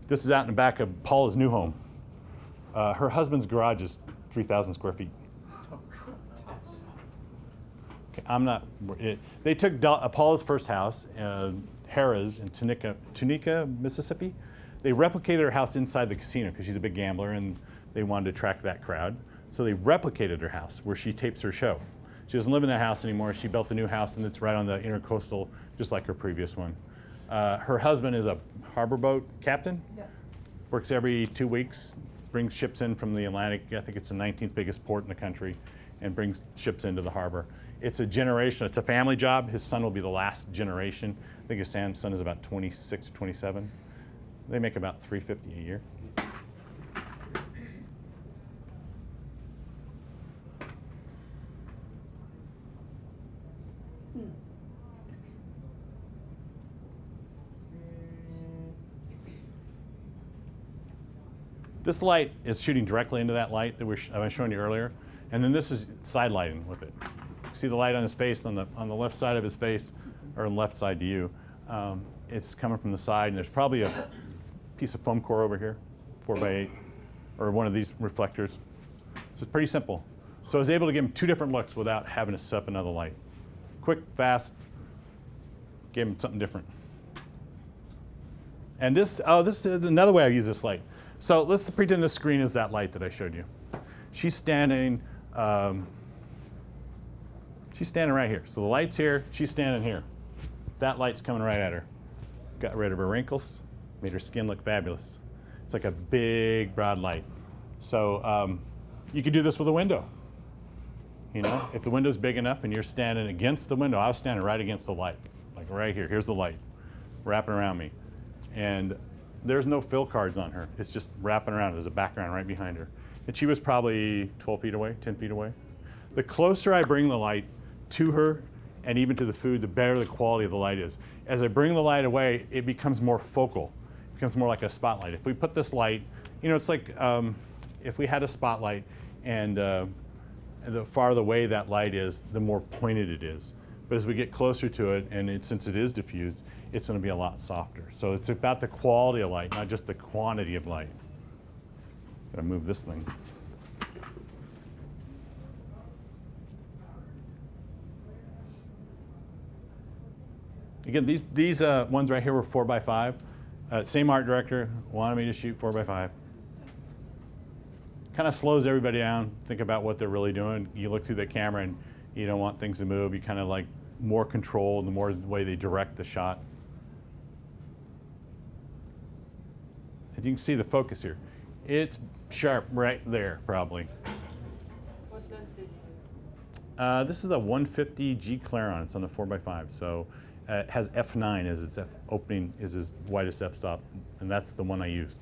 this is out in the back of Paula's new home. Her husband's garage is 3,000 square feet. Okay, they took Paula's first house, Harrah's in Tunica, Mississippi. They replicated her house inside the casino because she's a big gambler and they wanted to attract that crowd. So they replicated her house where she tapes her show. She doesn't live in that house anymore. She built a new house and it's right on the intercoastal, just like her previous one. Her husband is a harbor boat captain. Yeah. Works every 2 weeks, brings ships in from the Atlantic. I think it's the 19th biggest port in the country, and brings ships into the harbor. It's a generation, it's a family job. His son will be the last generation. I think his son is about 26 or 27. They make about $350 a year. This light is shooting directly into that light that I was showing you earlier, and then this is side lighting with it. See the light on his face on the left side of his face, or on the left side to you. It's coming from the side, and there's probably a piece of foam core over here, 4x8, or one of these reflectors. So it's pretty simple. So I was able to give him two different looks without having to set up another light. Quick, fast, gave him something different. And this is another way I use this light. So let's pretend this screen is that light that I showed you. She's standing right here. So the light's here, she's standing here. That light's coming right at her. got rid of her wrinkles, made her skin look fabulous. It's like a big, broad light. So you could do this with a window. You know, if the window's big enough and you're standing against the window, I was standing right against the light, like right here. Here's the light wrapping around me. And there's no fill cards on her. It's just wrapping around. There's a background right behind her. And she was probably 12 feet away, 10 feet away. The closer I bring the light to her and even to the food, the better the quality of the light is. As I bring the light away, it becomes more focal. It becomes more like a spotlight. If we put this light, you know, it's like if we had a spotlight and the farther away that light is, the more pointed it is. But as we get closer to it, and since it is diffused, it's going to be a lot softer. So it's about the quality of light, not just the quantity of light. Gotta move this thing. Again, these ones right here were 4x5. Same art director wanted me to shoot 4x5. Kind of slows everybody down. Think about what they're really doing. You look through the camera and you don't want things to move. You kind of like more control, the more the way they direct the shot. And you can see the focus here. It's sharp right there, probably. What lens did you use? This is a 150 G Claron. It's on the 4x5. So it has f9 as its opening, is its widest f-stop, and that's the one I used.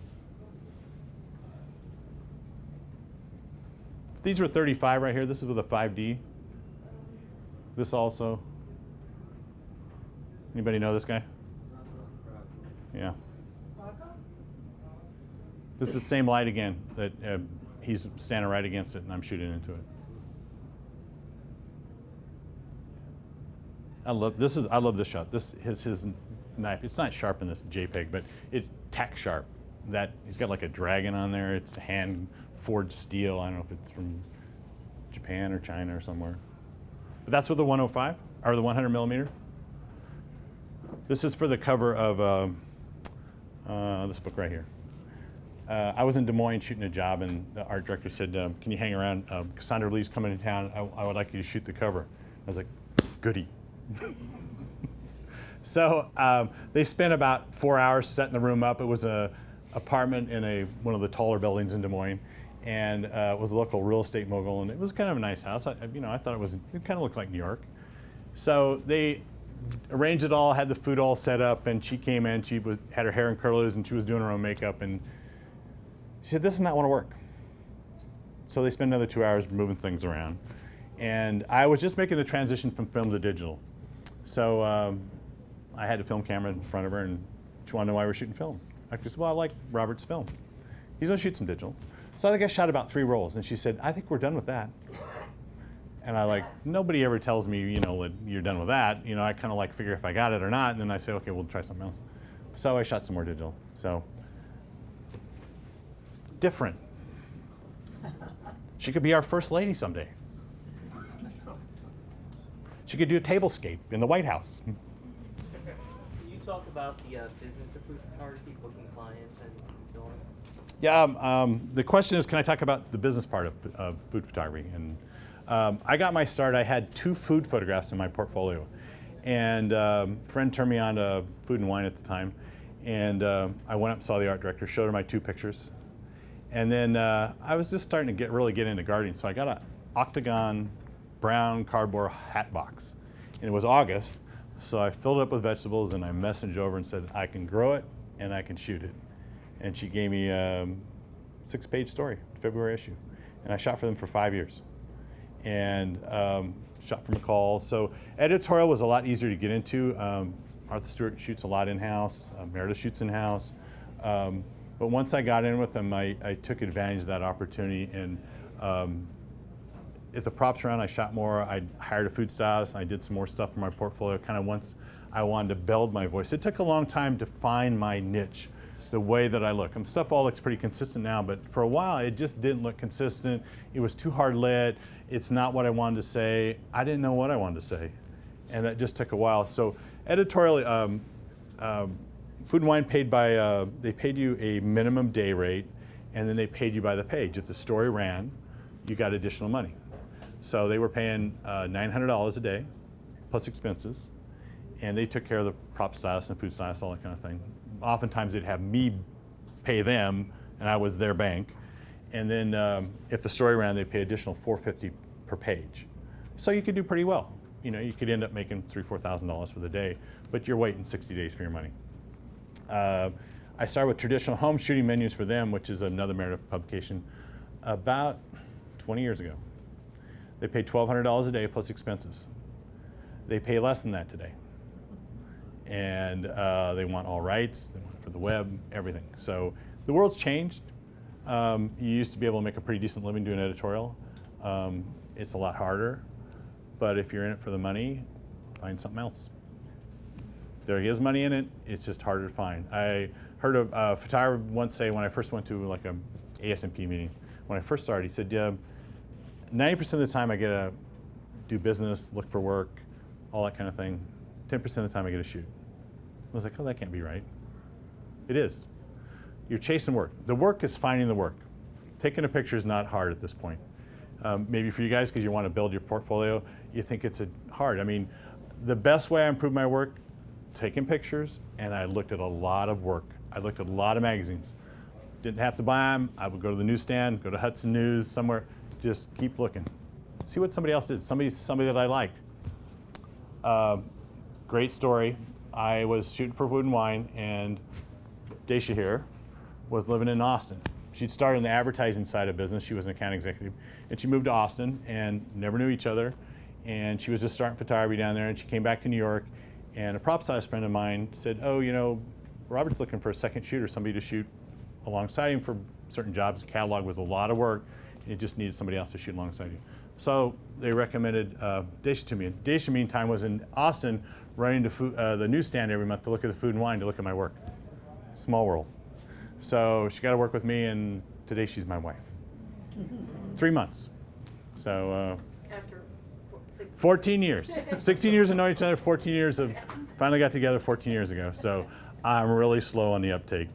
These were 35 right here. This is with a 5D. This also. Anybody know this guy? Yeah. This is the same light again that he's standing right against it and I'm shooting into it. I love this shot. This is his knife. It's not sharp in this JPEG, but it's tack sharp. That he's got like a dragon on there. It's hand forged steel. I don't know if it's from Japan or China or somewhere. But that's with the 105 or the 100 millimeter. This is for the cover of this book right here. I was in Des Moines shooting a job, and the art director said, "Can you hang around? Cassandra Lee's coming to town. I would like you to shoot the cover." I was like, "Goody." So they spent about 4 hours setting the room up. It was an apartment in one of the taller buildings in Des Moines, and it was a local real estate mogul, and it was kind of a nice house. I thought it kind of looked like New York. So they arranged it all, had the food all set up, and she came in. She had her hair in curlers, and she was doing her own makeup, and she said, "This does not want to work." So they spent another 2 hours moving things around. And I was just making the transition from film to digital. So I had a film camera in front of her, and she wanted to know why we were shooting film. I said, "Well, I like Robert's film. He's going to shoot some digital." So I think I shot about 3 rolls. And she said, "I think we're done with that." And nobody ever tells me, that you're done with that. I kind of figure if I got it or not. And then I say, "Okay, we'll try something else." So I shot some more digital. So different. She could be our first lady someday. She could do a tablescape in the White House. Can you talk about the business of food photography, booking clients, and so on? Yeah, the question is, can I talk about the business part of food photography? And I got my start. I had 2 food photographs in my portfolio. And a friend turned me on to Food and Wine at the time. And I went up and saw the art director, showed her my 2 pictures. And then I was just starting to really get into gardening. So I got an octagon brown cardboard hat box. And it was August. So I filled it up with vegetables and I messaged over and said, "I can grow it and I can shoot it." And she gave me a 6-page story, February issue. And I shot for them for 5 years. And shot for McCall. So editorial was a lot easier to get into. Arthur Stewart shoots a lot in-house. Meredith shoots in-house. But once I got in with them, I took advantage of that opportunity. And if the props around, I shot more. I hired a food stylist. I did some more stuff for my portfolio, kind of once I wanted to build my voice. It took a long time to find my niche, the way that I look. And stuff all looks pretty consistent now, but for a while it just didn't look consistent. It was too hard lit. It's not what I wanted to say. I didn't know what I wanted to say. And that just took a while. So editorially, Food and Wine they paid you a minimum day rate, and then they paid you by the page. If the story ran, you got additional money. So they were paying $900 a day, plus expenses. and they took care of the prop stylist and food stylist, all that kind of thing. Oftentimes they'd have me pay them, and I was their bank. And then if the story ran, they'd pay additional $450 per page. So you could do pretty well. You know, you could end up making $3,000–4,000 for the day, but you're waiting 60 days for your money. I started with traditional home shooting menus for them, which is another Meredith publication, about 20 years ago. They pay $1,200 a day plus expenses. They pay less than that today. And they want all rights, they want it for the web, everything. So the world's changed. You used to be able to make a pretty decent living doing editorial. It's a lot harder, but if you're in it for the money, find something else. There is money in it, it's just harder to find. I heard a photographer once say, when I first went to like a ASMP meeting, when I first started, he said, 90% of the time I get to do business, look for work, all that kind of thing. 10% of the time I get to shoot. I was like, oh, that can't be right. It is. You're chasing work. The work is finding the work. Taking a picture is not hard at this point. Maybe for you guys, because you want to build your portfolio, you think it's hard. I mean, the best way I improved my work, taking pictures, and I looked at a lot of work. I looked at a lot of magazines. Didn't have to buy them. I would go to the newsstand, go to Hudson News, somewhere, just keep looking. See what somebody else did, somebody that I liked. Great story. I was shooting for Food and Wine, and Daisha here was living in Austin. She'd started in the advertising side of business. She was an account executive, and she moved to Austin and never knew each other. And she was just starting photography down there, and she came back to New York, and a prop stylist friend of mine said, oh, you know, Robert's looking for a second shooter, somebody to shoot alongside him for certain jobs. The catalog was a lot of work. It just needed somebody else to shoot alongside you. So they recommended Daisha to me. And Daisha, meantime, was in Austin running the newsstand every month to look at the Food and Wine, to look at my work. Small world. So she got to work with me, and today she's my wife. 3 months. So After 14 years. 16 years of knowing each other, 14 years of, finally got together 14 years ago. So I'm really slow on the uptake.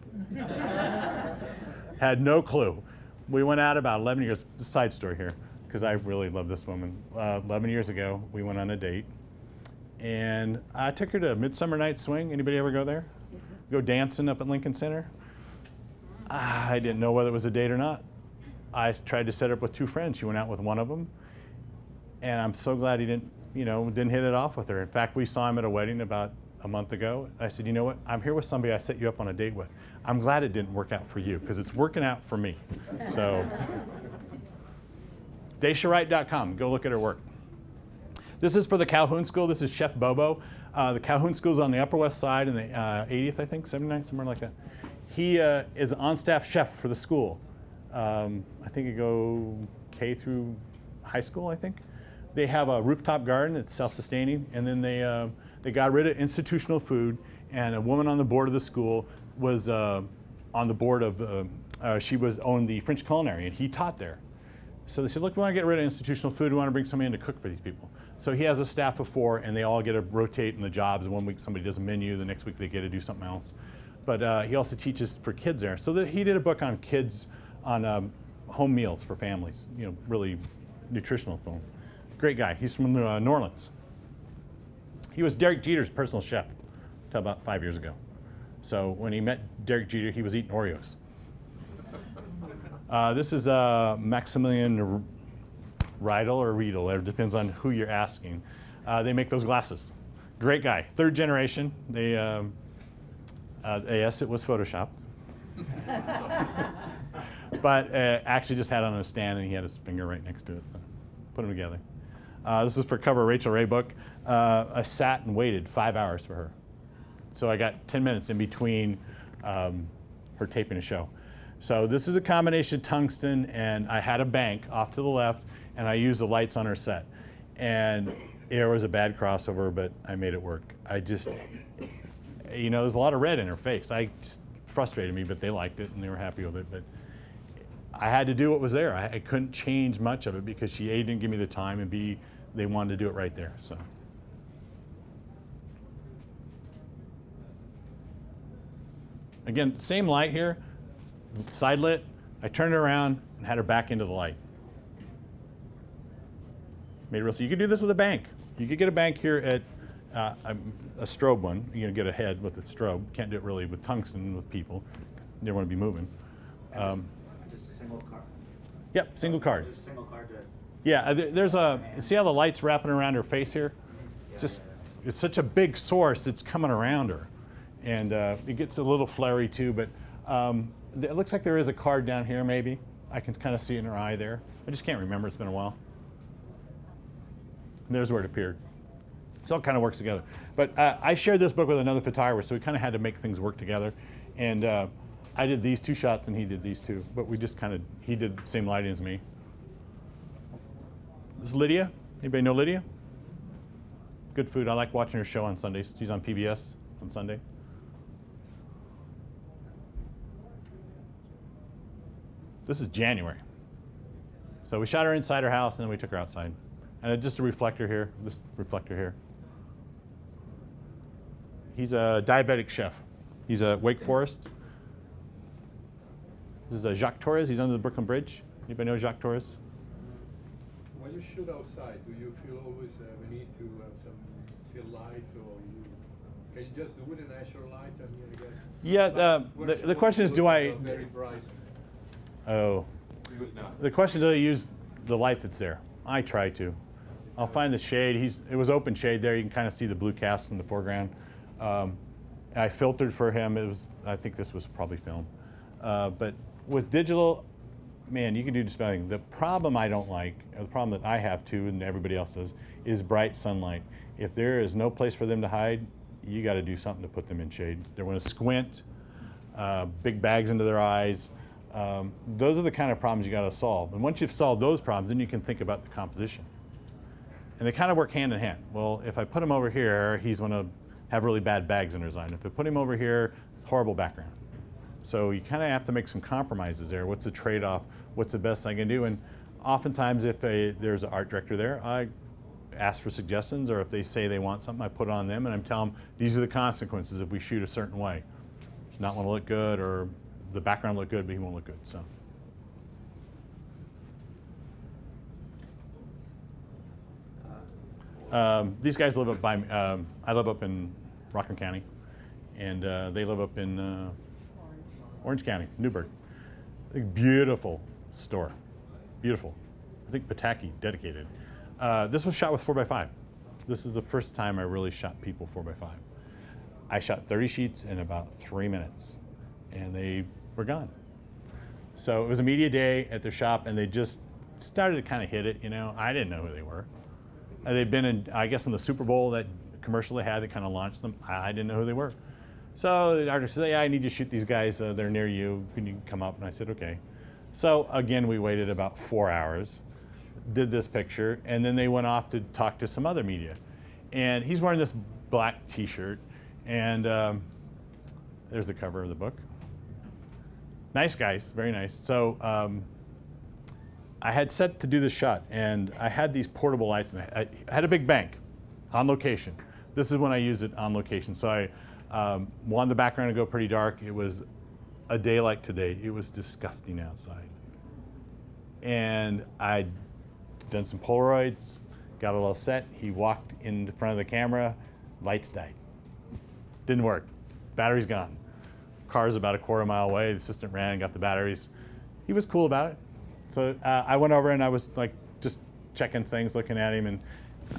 Had no clue. We went out about 11 years, side story here, because I really love this woman. 11 years ago, we went on a date, and I took her to Midsummer Night's Swing. Anybody ever go there? Go dancing up at Lincoln Center? I didn't know whether it was a date or not. I tried to set her up with 2 friends. She went out with one of them, and I'm so glad he didn't hit it off with her. In fact, we saw him at a wedding about a month ago. I said, you know what? I'm here with somebody I set you up on a date with. I'm glad it didn't work out for you, because it's working out for me. So, DaishaWright.com. Go look at her work. This is for the Calhoun School. This is Chef Bobo. The Calhoun School is on the Upper West Side in the 80th, I think, 79th, somewhere like that. He is an on-staff chef for the school. I think you go K through high school, I think. They have a rooftop garden. It's self-sustaining. And then they got rid of institutional food, and a woman on the board of the school was on the board of, she owned the French Culinary, and he taught there. So they said, look, we want to get rid of institutional food. We want to bring somebody in to cook for these people. So he has a staff of 4, and they all get to rotate in the jobs. One week somebody does a menu, the next week they get to do something else. But he also teaches for kids there. So he did a book on kids, on home meals for families, really nutritional film. Great guy. He's from New Orleans. He was Derek Jeter's personal chef until about 5 years ago. So when he met Derek Jeter, he was eating Oreos. This is Maximilian Riedel or Riedel. It depends on who you're asking. They make those glasses. Great guy. 3rd generation. Yes, it was photoshopped. But actually just had it on a stand, and he had his finger right next to it. So put them together. This is for cover of Rachel Ray book. I sat and waited 5 hours for her. So I got 10 minutes in between her taping a show. So this is a combination of tungsten, and I had a bank off to the left, and I used the lights on her set. And there was a bad crossover, but I made it work. I just, there's a lot of red in her face. Frustrated me, but they liked it, and they were happy with it. But I had to do what was there. I couldn't change much of it, because she, A, didn't give me the time, and B, they wanted to do it right there. So. Again, same light here, side lit. I turned it around and had her back into the light. Made it real. So you could do this with a bank. You could get a bank here at a strobe one. You're gonna get a head with a strobe. Can't do it really with tungsten with people. They want to be moving. Just a single card. Yep, single card. Just a single card to. Yeah, there's a. See how the light's wrapping around her face here? Just, it's such a big source. It's coming around her, and it gets a little flary too. But it looks like there is a card down here. Maybe I can kind of see it in her eye there. I just can't remember. It's been a while. And there's where it appeared. So it kind of works together. But I shared this book with another photographer, so we kind of had to make things work together. And I did these 2 shots, and he did these 2. But we just kind of, he did the same lighting as me. This is Lydia. Anybody know Lydia? Good food. I like watching her show on Sundays. She's on PBS on Sunday. This is January. So we shot her inside her house, and then we took her outside. And just a reflector here, this reflector here. He's a diabetic chef. He's a Wake Forest. This is Jacques Torres. He's under the Brooklyn Bridge. Anybody know Jacques Torres? When you shoot outside, do you feel always the need to feel light, or can you just do it in natural light? I mean, I guess. Yeah. The question is, do I? Very bright. Oh. The question is, do I use the light that's there? I try to. I'll find the shade. It was open shade there. You can kind of see the blue cast in the foreground. I filtered for him. I think this was probably film. But with digital, man, you can do just about anything. The problem I don't like, or the problem that I have too, and everybody else does, is bright sunlight. If there is no place for them to hide, you got to do something to put them in shade. They're going to squint, big bags into their eyes. Those are the kind of problems you got to solve. And once you've solved those problems, then you can think about the composition. And they kind of work hand in hand. Well, if I put him over here, he's going to have really bad bags in his eye. And if I put him over here, horrible background. So you kind of have to make some compromises there. What's the trade-off? What's the best I can do? And oftentimes, if there's an art director there, I ask for suggestions, or if they say they want something, I put it on them, and I'm telling them, these are the consequences if we shoot a certain way. Not want to look good, or the background look good, but he won't look good. So. These guys live up by, I live up in Rockland County, and they live up in Orange County, Newburgh. Beautiful store, beautiful. I think Pataki dedicated. This was shot with 4x5. This is the first time I really shot people 4x5. I shot 30 sheets in about 3 minutes, and they were gone. So it was a media day at their shop, and they just started to kind of hit it, you know. I didn't know who they were. They'd been in, I guess, in the Super Bowl, that commercial they had that kind of launched them. I didn't know who they were. So the artist said, yeah, I need you to shoot these guys. They're near you. Can you come up? And I said, okay. So again, we waited about 4 hours, did this picture, and then they went off to talk to some other media. And he's wearing this black T-shirt, and there's the cover of the book. Nice guys, very nice. So I had set to do this shot, and I had these portable lights. I had a big bank on location. This is when I use it on location. So I wanted the background to go pretty dark. It was a day like today. It was disgusting outside. And I'd done some Polaroids, got it all set. He walked in front of the camera, lights died. Didn't work. Battery's gone. Car's about a quarter mile away. The assistant ran and got the batteries. He was cool about it. So I went over and I was like just checking things, looking at him, and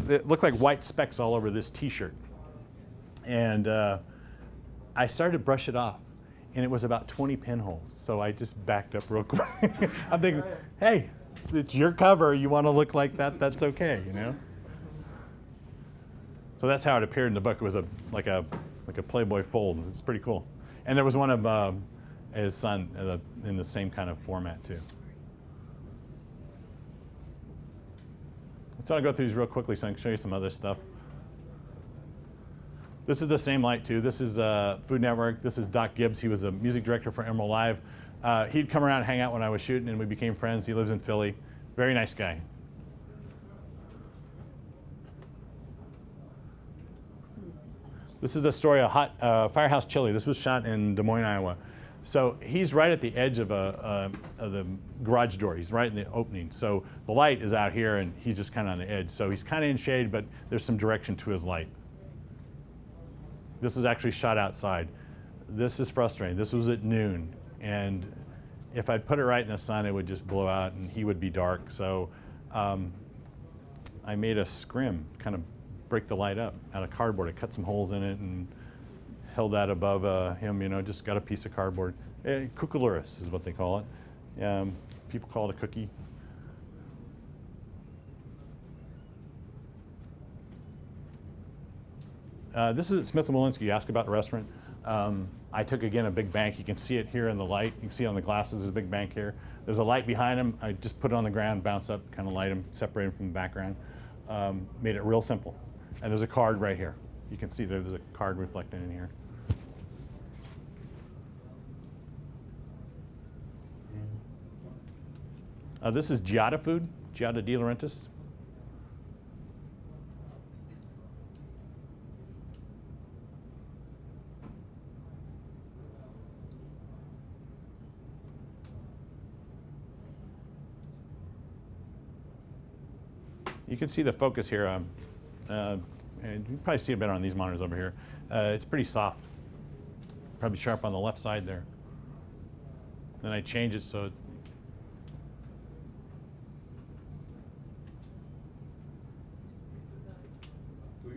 it looked like white specks all over this T-shirt. And I started to brush it off, and it was about 20 pinholes. So I just backed up real quick. I'm thinking, hey, it's your cover. You want to look like that? That's okay, you know. So that's how it appeared in the book. It was like a Playboy fold. It's pretty cool. And there was one of his son in the same kind of format too. So I'll go through these real quickly so I can show you some other stuff. This is the same light too. This is Food Network. This is Doc Gibbs. He was a music director for Emerald Live. He'd come around and hang out when I was shooting, and we became friends. He lives in Philly. Very nice guy. This is a story of hot Firehouse Chili. This was shot in Des Moines, Iowa. So he's right at the edge of the garage door. He's right in the opening. So the light is out here, and he's just kind of on the edge. So he's kind of in shade, but there's some direction to his light. This was actually shot outside. This is frustrating. This was at noon, and if I'd put it right in the sun, it would just blow out and he would be dark. So I made a scrim, kind of break the light up out of cardboard. I cut some holes in it and held that above him, you know, just got a piece of cardboard. Cuculurus is what they call it. People call it a cookie. This is at Smith & Wollensky. You asked about the restaurant. I took, again, a big bank. You can see it here in the light. You can see it on the glasses. There's a big bank here. There's a light behind him. I just put it on the ground, bounce up, kind of light him, separate him from the background. Made it real simple. And there's a card right here. You can see there's a card reflected in here. This is Giada food, Giada de Laurentiis. You can see the focus here, and you can probably see it better on these monitors over here. It's pretty soft, probably sharp on the left side there. Then I change it so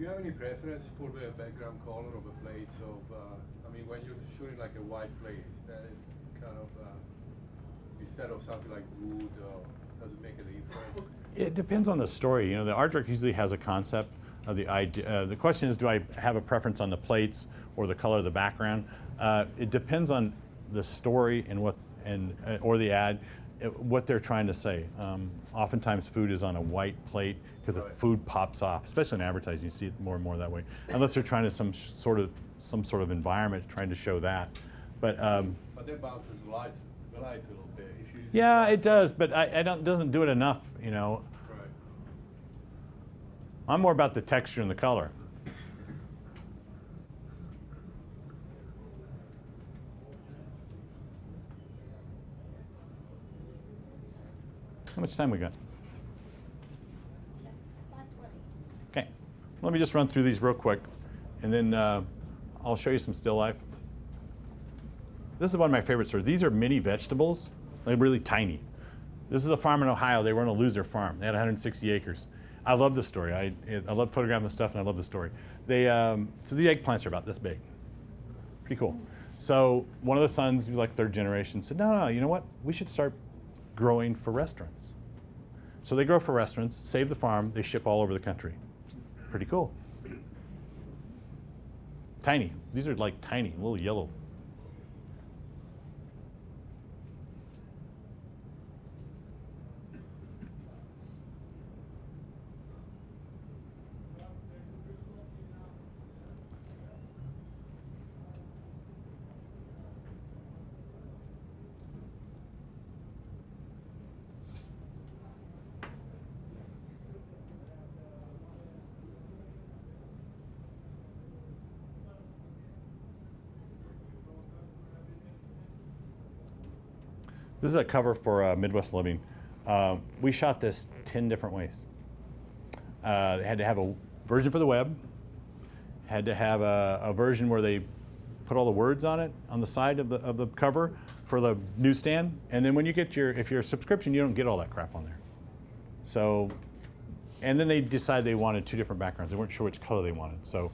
Do you have any preference for the background color of a plate? So, I mean, when you're shooting like a white plate, is that kind of, instead of something like wood, does it make a difference? It depends on the story. You know, the art director usually has a concept of the idea. The question is, do I have a preference on the plates or the color of the background? It depends on the story and or the ad, what they're trying to say. Oftentimes, food is on a white plate because the food pops off, especially in advertising. You see it more and more that way, unless they're trying to some sort of environment trying to show that. But that bounces the light a little bit. If you yeah, it does, but it doesn't do it enough, you know. Right. I'm more about the texture and the color. How much time we got? That's 5:20. Okay, let me just run through these real quick, and then I'll show you some still life. This is one of my favorite stories. These are mini vegetables. They're really tiny. This is a farm in Ohio. They were going to lose their farm. They had 160 acres. I love the story. I love photographing the stuff, and I love the story. So these eggplants are about this big. Pretty cool. So one of the sons, who's like third generation, said, no, you know what? We should start growing for restaurants. So they grow for restaurants, save the farm, they ship all over the country. Pretty cool. Tiny. These are like tiny, little yellow. This is a cover for Midwest Living. We shot this 10 different ways. They had to have a version for the web, had to have a version where they put all the words on it on the side of the cover for the newsstand, and then when you get if you're a subscription, you don't get all that crap on there. So, and then they decided they wanted 2 different backgrounds. They weren't sure which color they wanted, so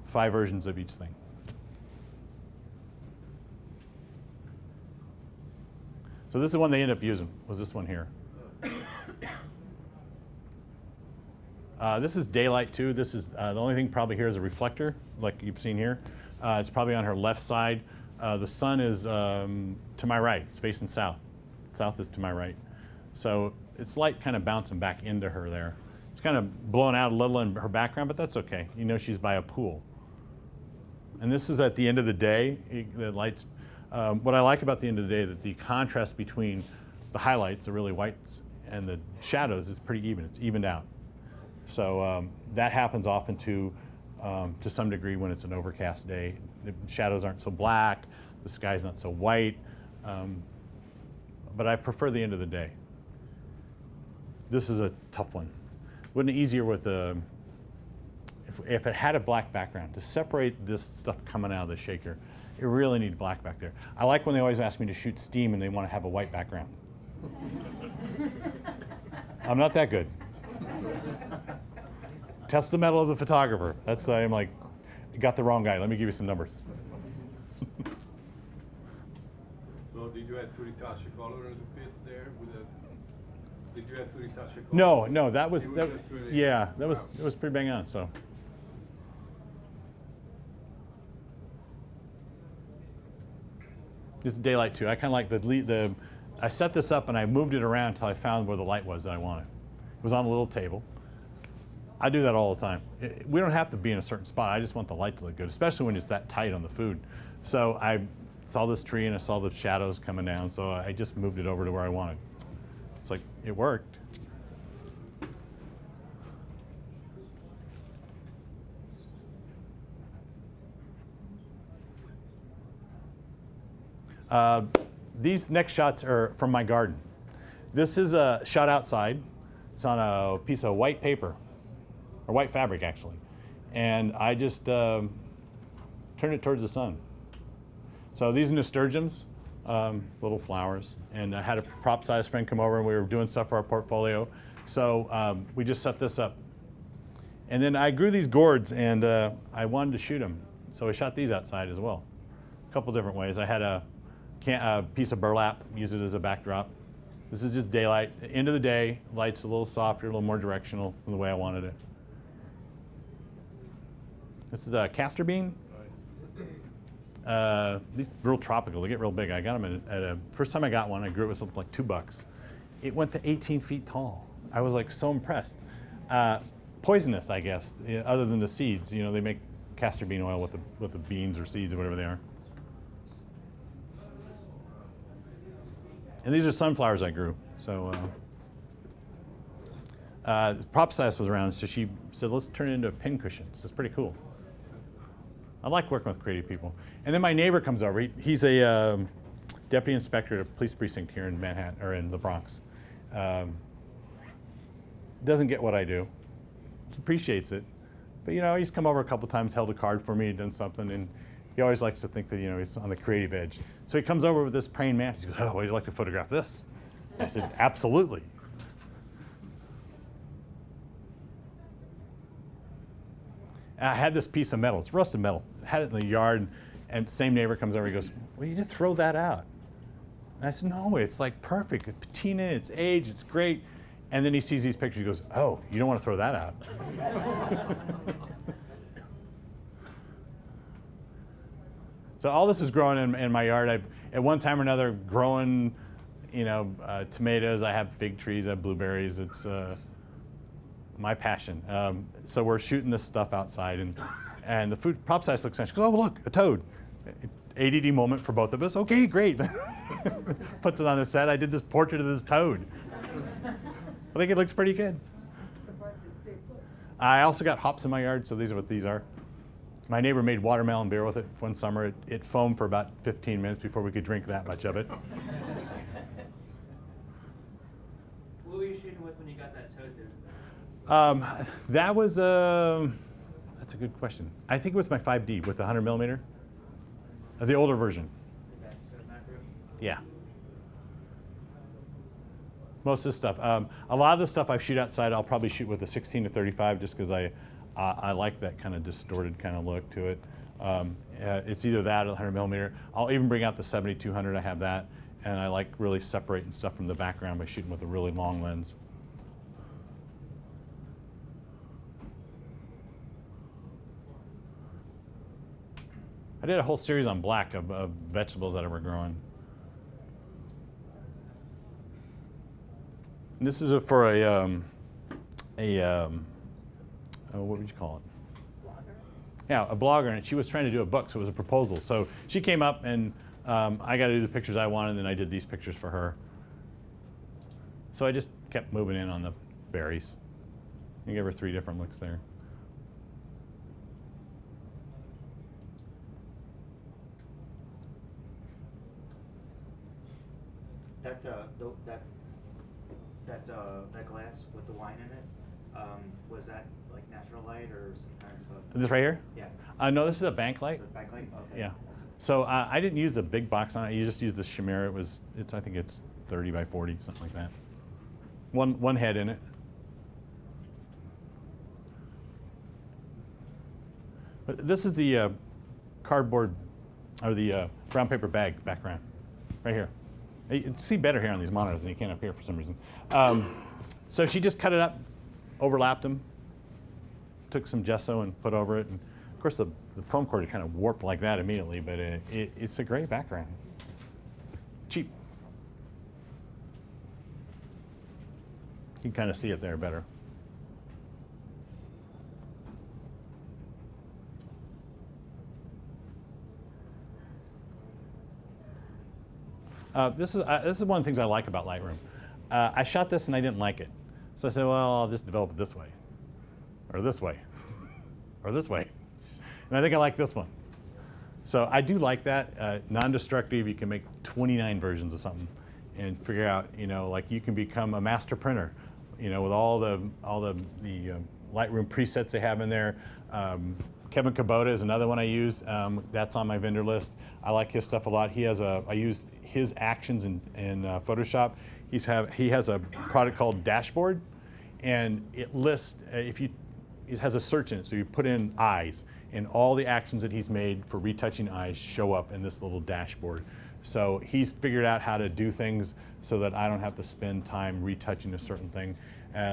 5 versions of each thing. So this is the one they ended up using, was this one here. This is daylight too. This is the only thing probably here is a reflector, like you've seen here. It's probably on her left side. The sun is to my right. It's facing south. South is to my right. So it's light kind of bouncing back into her there. It's kind of blowing out a little in her background, but that's okay. You know she's by a pool. And this is at the end of the day. The lights. What I like about the end of the day, that the contrast between the highlights, the really whites, and the shadows is pretty even. It's evened out. So that happens often to some degree when it's an overcast day. The shadows aren't so black, the sky's not so white, but I prefer the end of the day. This is a tough one. Wouldn't it be easier with if if it had a black background, to separate this stuff coming out of the shaker, it really needed black back there. I like when they always ask me to shoot steam and they want to have a white background. I'm not that good. Test the metal of the photographer. That's I'm like, you got the wrong guy. Let me give you some numbers. So did you have to retouch the color a little bit there with the? Did you have to retouch the color? No, that was It that, just really, yeah, that was wow. it was pretty bang on. So. This is daylight too. I kind of like the. I set this up and I moved it around until I found where the light was that I wanted. It was on a little table. I do that all the time. We don't have to be in a certain spot. I just want the light to look good, especially when it's that tight on the food. So I saw this tree and I saw the shadows coming down, so I just moved it over to where I wanted. It's like, it worked. These next shots are from my garden. This is a shot outside. It's on a piece of white paper, or white fabric actually. And I just turned it towards the sun. So these are nasturtiums, little flowers. And I had a prop size friend come over and we were doing stuff for our portfolio. So we just set this up. And then I grew these gourds and I wanted to shoot them. So I shot these outside as well. A couple different ways. I had a piece of burlap, use it as a backdrop. This is just daylight. End of the day, light's a little softer, a little more directional than the way I wanted it. This is a castor bean. These real tropical, they get real big. I got them first time I got one, I grew it with something like $2. It went to 18 feet tall. I was like so impressed. Poisonous, I guess, other than the seeds. You know, they make castor bean oil with the beans or seeds or whatever they are. And these are sunflowers I grew. So the prop size was around, so she said, let's turn it into a pin cushion. So it's pretty cool. I like working with creative people. And then my neighbor comes over. He's a deputy inspector at a police precinct here in Manhattan, or in the Bronx. Doesn't get what I do. Appreciates it. But you know, he's come over a couple times, held a card for me, done something, and he always likes to think that, you know, he's on the creative edge. So he comes over with this praying mantis. He goes, oh, would you like to photograph this? I said, absolutely. And I had this piece of metal. It's rusted metal. I had it in the yard, and same neighbor comes over. He goes, well, you just throw that out. And I said, no, it's like perfect. It's patina, it's aged, it's great. And then he sees these pictures. He goes, oh, you don't want to throw that out. So all this is growing in my yard. I've, at one time or another, growing, you know, tomatoes. I have fig trees. I have blueberries. It's my passion. So we're shooting this stuff outside, and the food prop size looks nice. She goes, oh, look, a toad. ADD moment for both of us. Okay, great. Puts it on the set. I did this portrait of this toad. I think it looks pretty good. I also got hops in my yard, so these are what these are. My neighbor made watermelon beer with it one summer. It foamed for about 15 minutes before we could drink that much of it. What were you shooting with when you got that toad there? That was, that's a good question. I think it was my 5D with the 100 millimeter, the older version. Okay, so macro? Yeah. Most of this stuff. A lot of the stuff I shoot outside, I'll probably shoot with a 16 to 35 just because I like that kind of distorted kind of look to it. It's either that or the 100 millimeter. I'll even bring out the 70-200, I have that. And I like really separating stuff from the background by shooting with a really long lens. I did a whole series on black of vegetables that I were growing. And this is for what would you call it? Blogger? Yeah, a blogger, and she was trying to do a book, so it was a proposal. So she came up, and I got to do the pictures I wanted, and then I did these pictures for her. So I just kept moving in on the berries. I gave her 3 different looks there. That glass with the wine in it, Was that like natural light or some kind of? This right here? Yeah. No, this is a bank light. So backlight. Okay. Yeah. I see. So I didn't use a big box on it. You just use the Chimera. I think it's 30 by 40, something like that. One head in it. But this is the cardboard or the brown paper bag background, right here. You can see better here on these monitors than you can up here for some reason. So she just cut it up, overlapped them, took some gesso and put over it, and of course the foam cord kind of warped like that immediately, but it's a great background. Cheap. You can kind of see it there better. This is one of the things I like about Lightroom. I shot this and I didn't like it. So I said, well, I'll just develop it this way, or this way, or this way. And I think I like this one. So I do like that. Non-destructive, you can make 29 versions of something and figure out, like you can become a master printer, with all the Lightroom presets they have in there. Kevin Kubota is another one I use. That's on my vendor list. I like his stuff a lot. I use his actions in Photoshop. He has a product called Dashboard, and it lists it has a search in it. So you put in eyes, and all the actions that he's made for retouching eyes show up in this little dashboard. So he's figured out how to do things so that I don't have to spend time retouching a certain thing.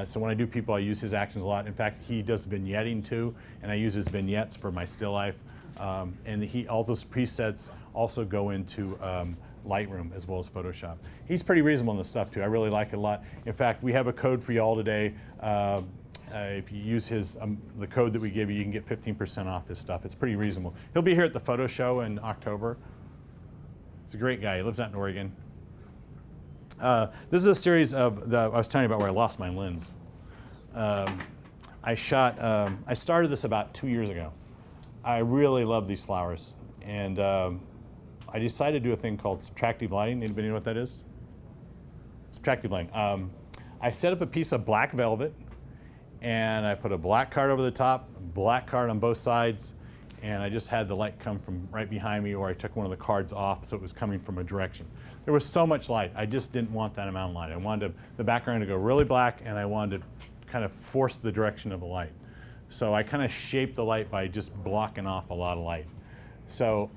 So when I do people, I use his actions a lot. In fact, he does vignetting too, and I use his vignettes for my still life. And all those presets also go into Lightroom as well as Photoshop. He's pretty reasonable on this stuff too. I really like it a lot. In fact, we have a code for you all today. If you use the code that we give you, you can get 15% off his stuff. It's pretty reasonable. He'll be here at the photo show in October. He's a great guy. He lives out in Oregon. This is a series of I was telling you about where I lost my lens. I started this about 2 years ago. I really love these flowers, and I decided to do a thing called subtractive lighting. Anybody know what that is? Subtractive lighting. I set up a piece of black velvet, and I put a black card over the top, black card on both sides, and I just had the light come from right behind me, or I took one of the cards off so it was coming from a direction. There was so much light, I just didn't want that amount of light. I wanted the background to go really black, and I wanted to kind of force the direction of the light. So I kind of shaped the light by just blocking off a lot of light. So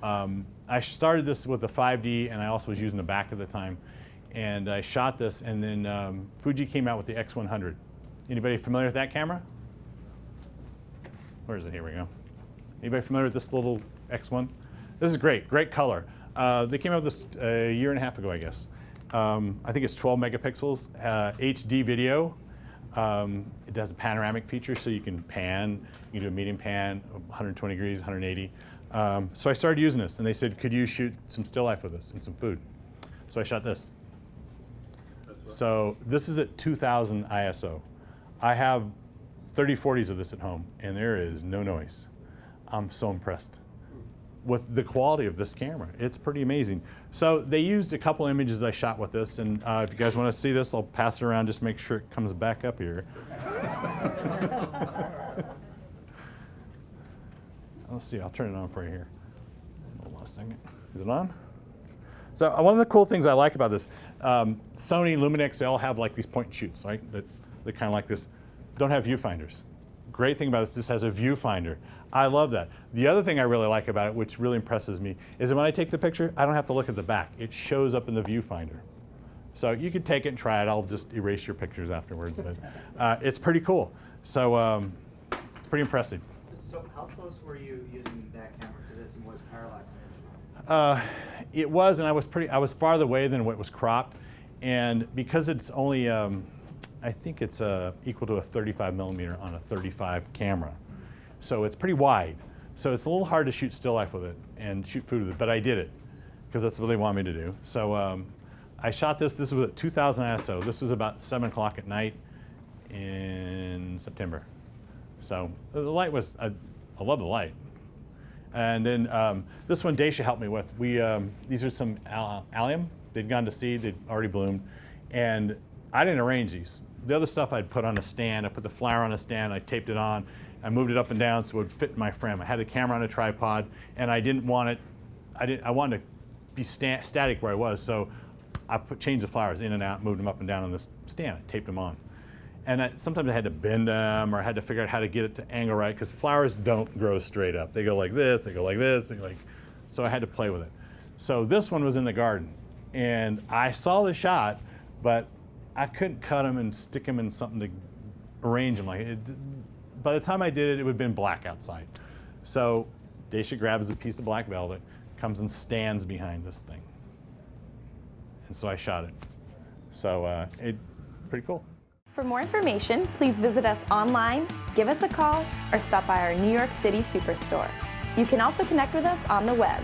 I started this with the 5D, and I also was using the back at the time. And I shot this, and then Fuji came out with the X100. Anybody familiar with that camera? Where is it? Here we go. Anybody familiar with this little X1? This is great color. They came out with this a year and a half ago, I guess. I think it's 12 megapixels, HD video. It does a panoramic feature, so you can pan, you can do a medium pan, 120 degrees, 180. So I started using this, and they said, could you shoot some still life with this and some food? So I shot this. So this is at 2000 ISO. I have 30/40s of this at home, and there is no noise. I'm so impressed with the quality of this camera. It's pretty amazing. So they used a couple images that I shot with this, and if you guys want to see this, I'll pass it around, just make sure it comes back up here. Let's see, I'll turn it on for you here. Hold on a second. Is it on? So one of the cool things I like about this, Sony, Luminex, they all have like these point and shoots, right? That kind of like this. Don't have viewfinders. Great thing about this has a viewfinder. I love that. The other thing I really like about it, which really impresses me, is that when I take the picture, I don't have to look at the back. It shows up in the viewfinder. So you could take it and try it. I'll just erase your pictures afterwards, but it's pretty cool. So it's pretty impressive. So how close were you using that camera to this, and was parallax an issue? It was, and I was farther away than what was cropped, and because it's only, I think it's equal to a 35 millimeter on a 35 camera, so it's pretty wide. So it's a little hard to shoot still life with it and shoot food with it, but I did it because that's what they want me to do. So I shot this. This was at 2000 ISO. This was about 7 o'clock at night in September. So the light was, I love the light. And then this one Daisha helped me with. These are some allium. They'd gone to seed, they'd already bloomed. And I didn't arrange these. the other stuff I'd put on a stand. I put the flower on a stand, I taped it on, I moved it up and down so it would fit in my frame. I had the camera on a tripod, and I didn't want it, I wanted to be static where I was, so I changed the flowers in and out, moved them up and down on this stand, I taped them on. And sometimes I had to bend them, or I had to figure out how to get it to angle right, because flowers don't grow straight up. They go like this, they go like this, they go like, so I had to play with it. So this one was in the garden, and I saw the shot, but I couldn't cut them and stick them in something to arrange them. Like by the time I did it, it would have been black outside. So Dacia grabs a piece of black velvet, comes and stands behind this thing. And so I shot it. So pretty cool. For more information, please visit us online, give us a call, or stop by our New York City Superstore. You can also connect with us on the web.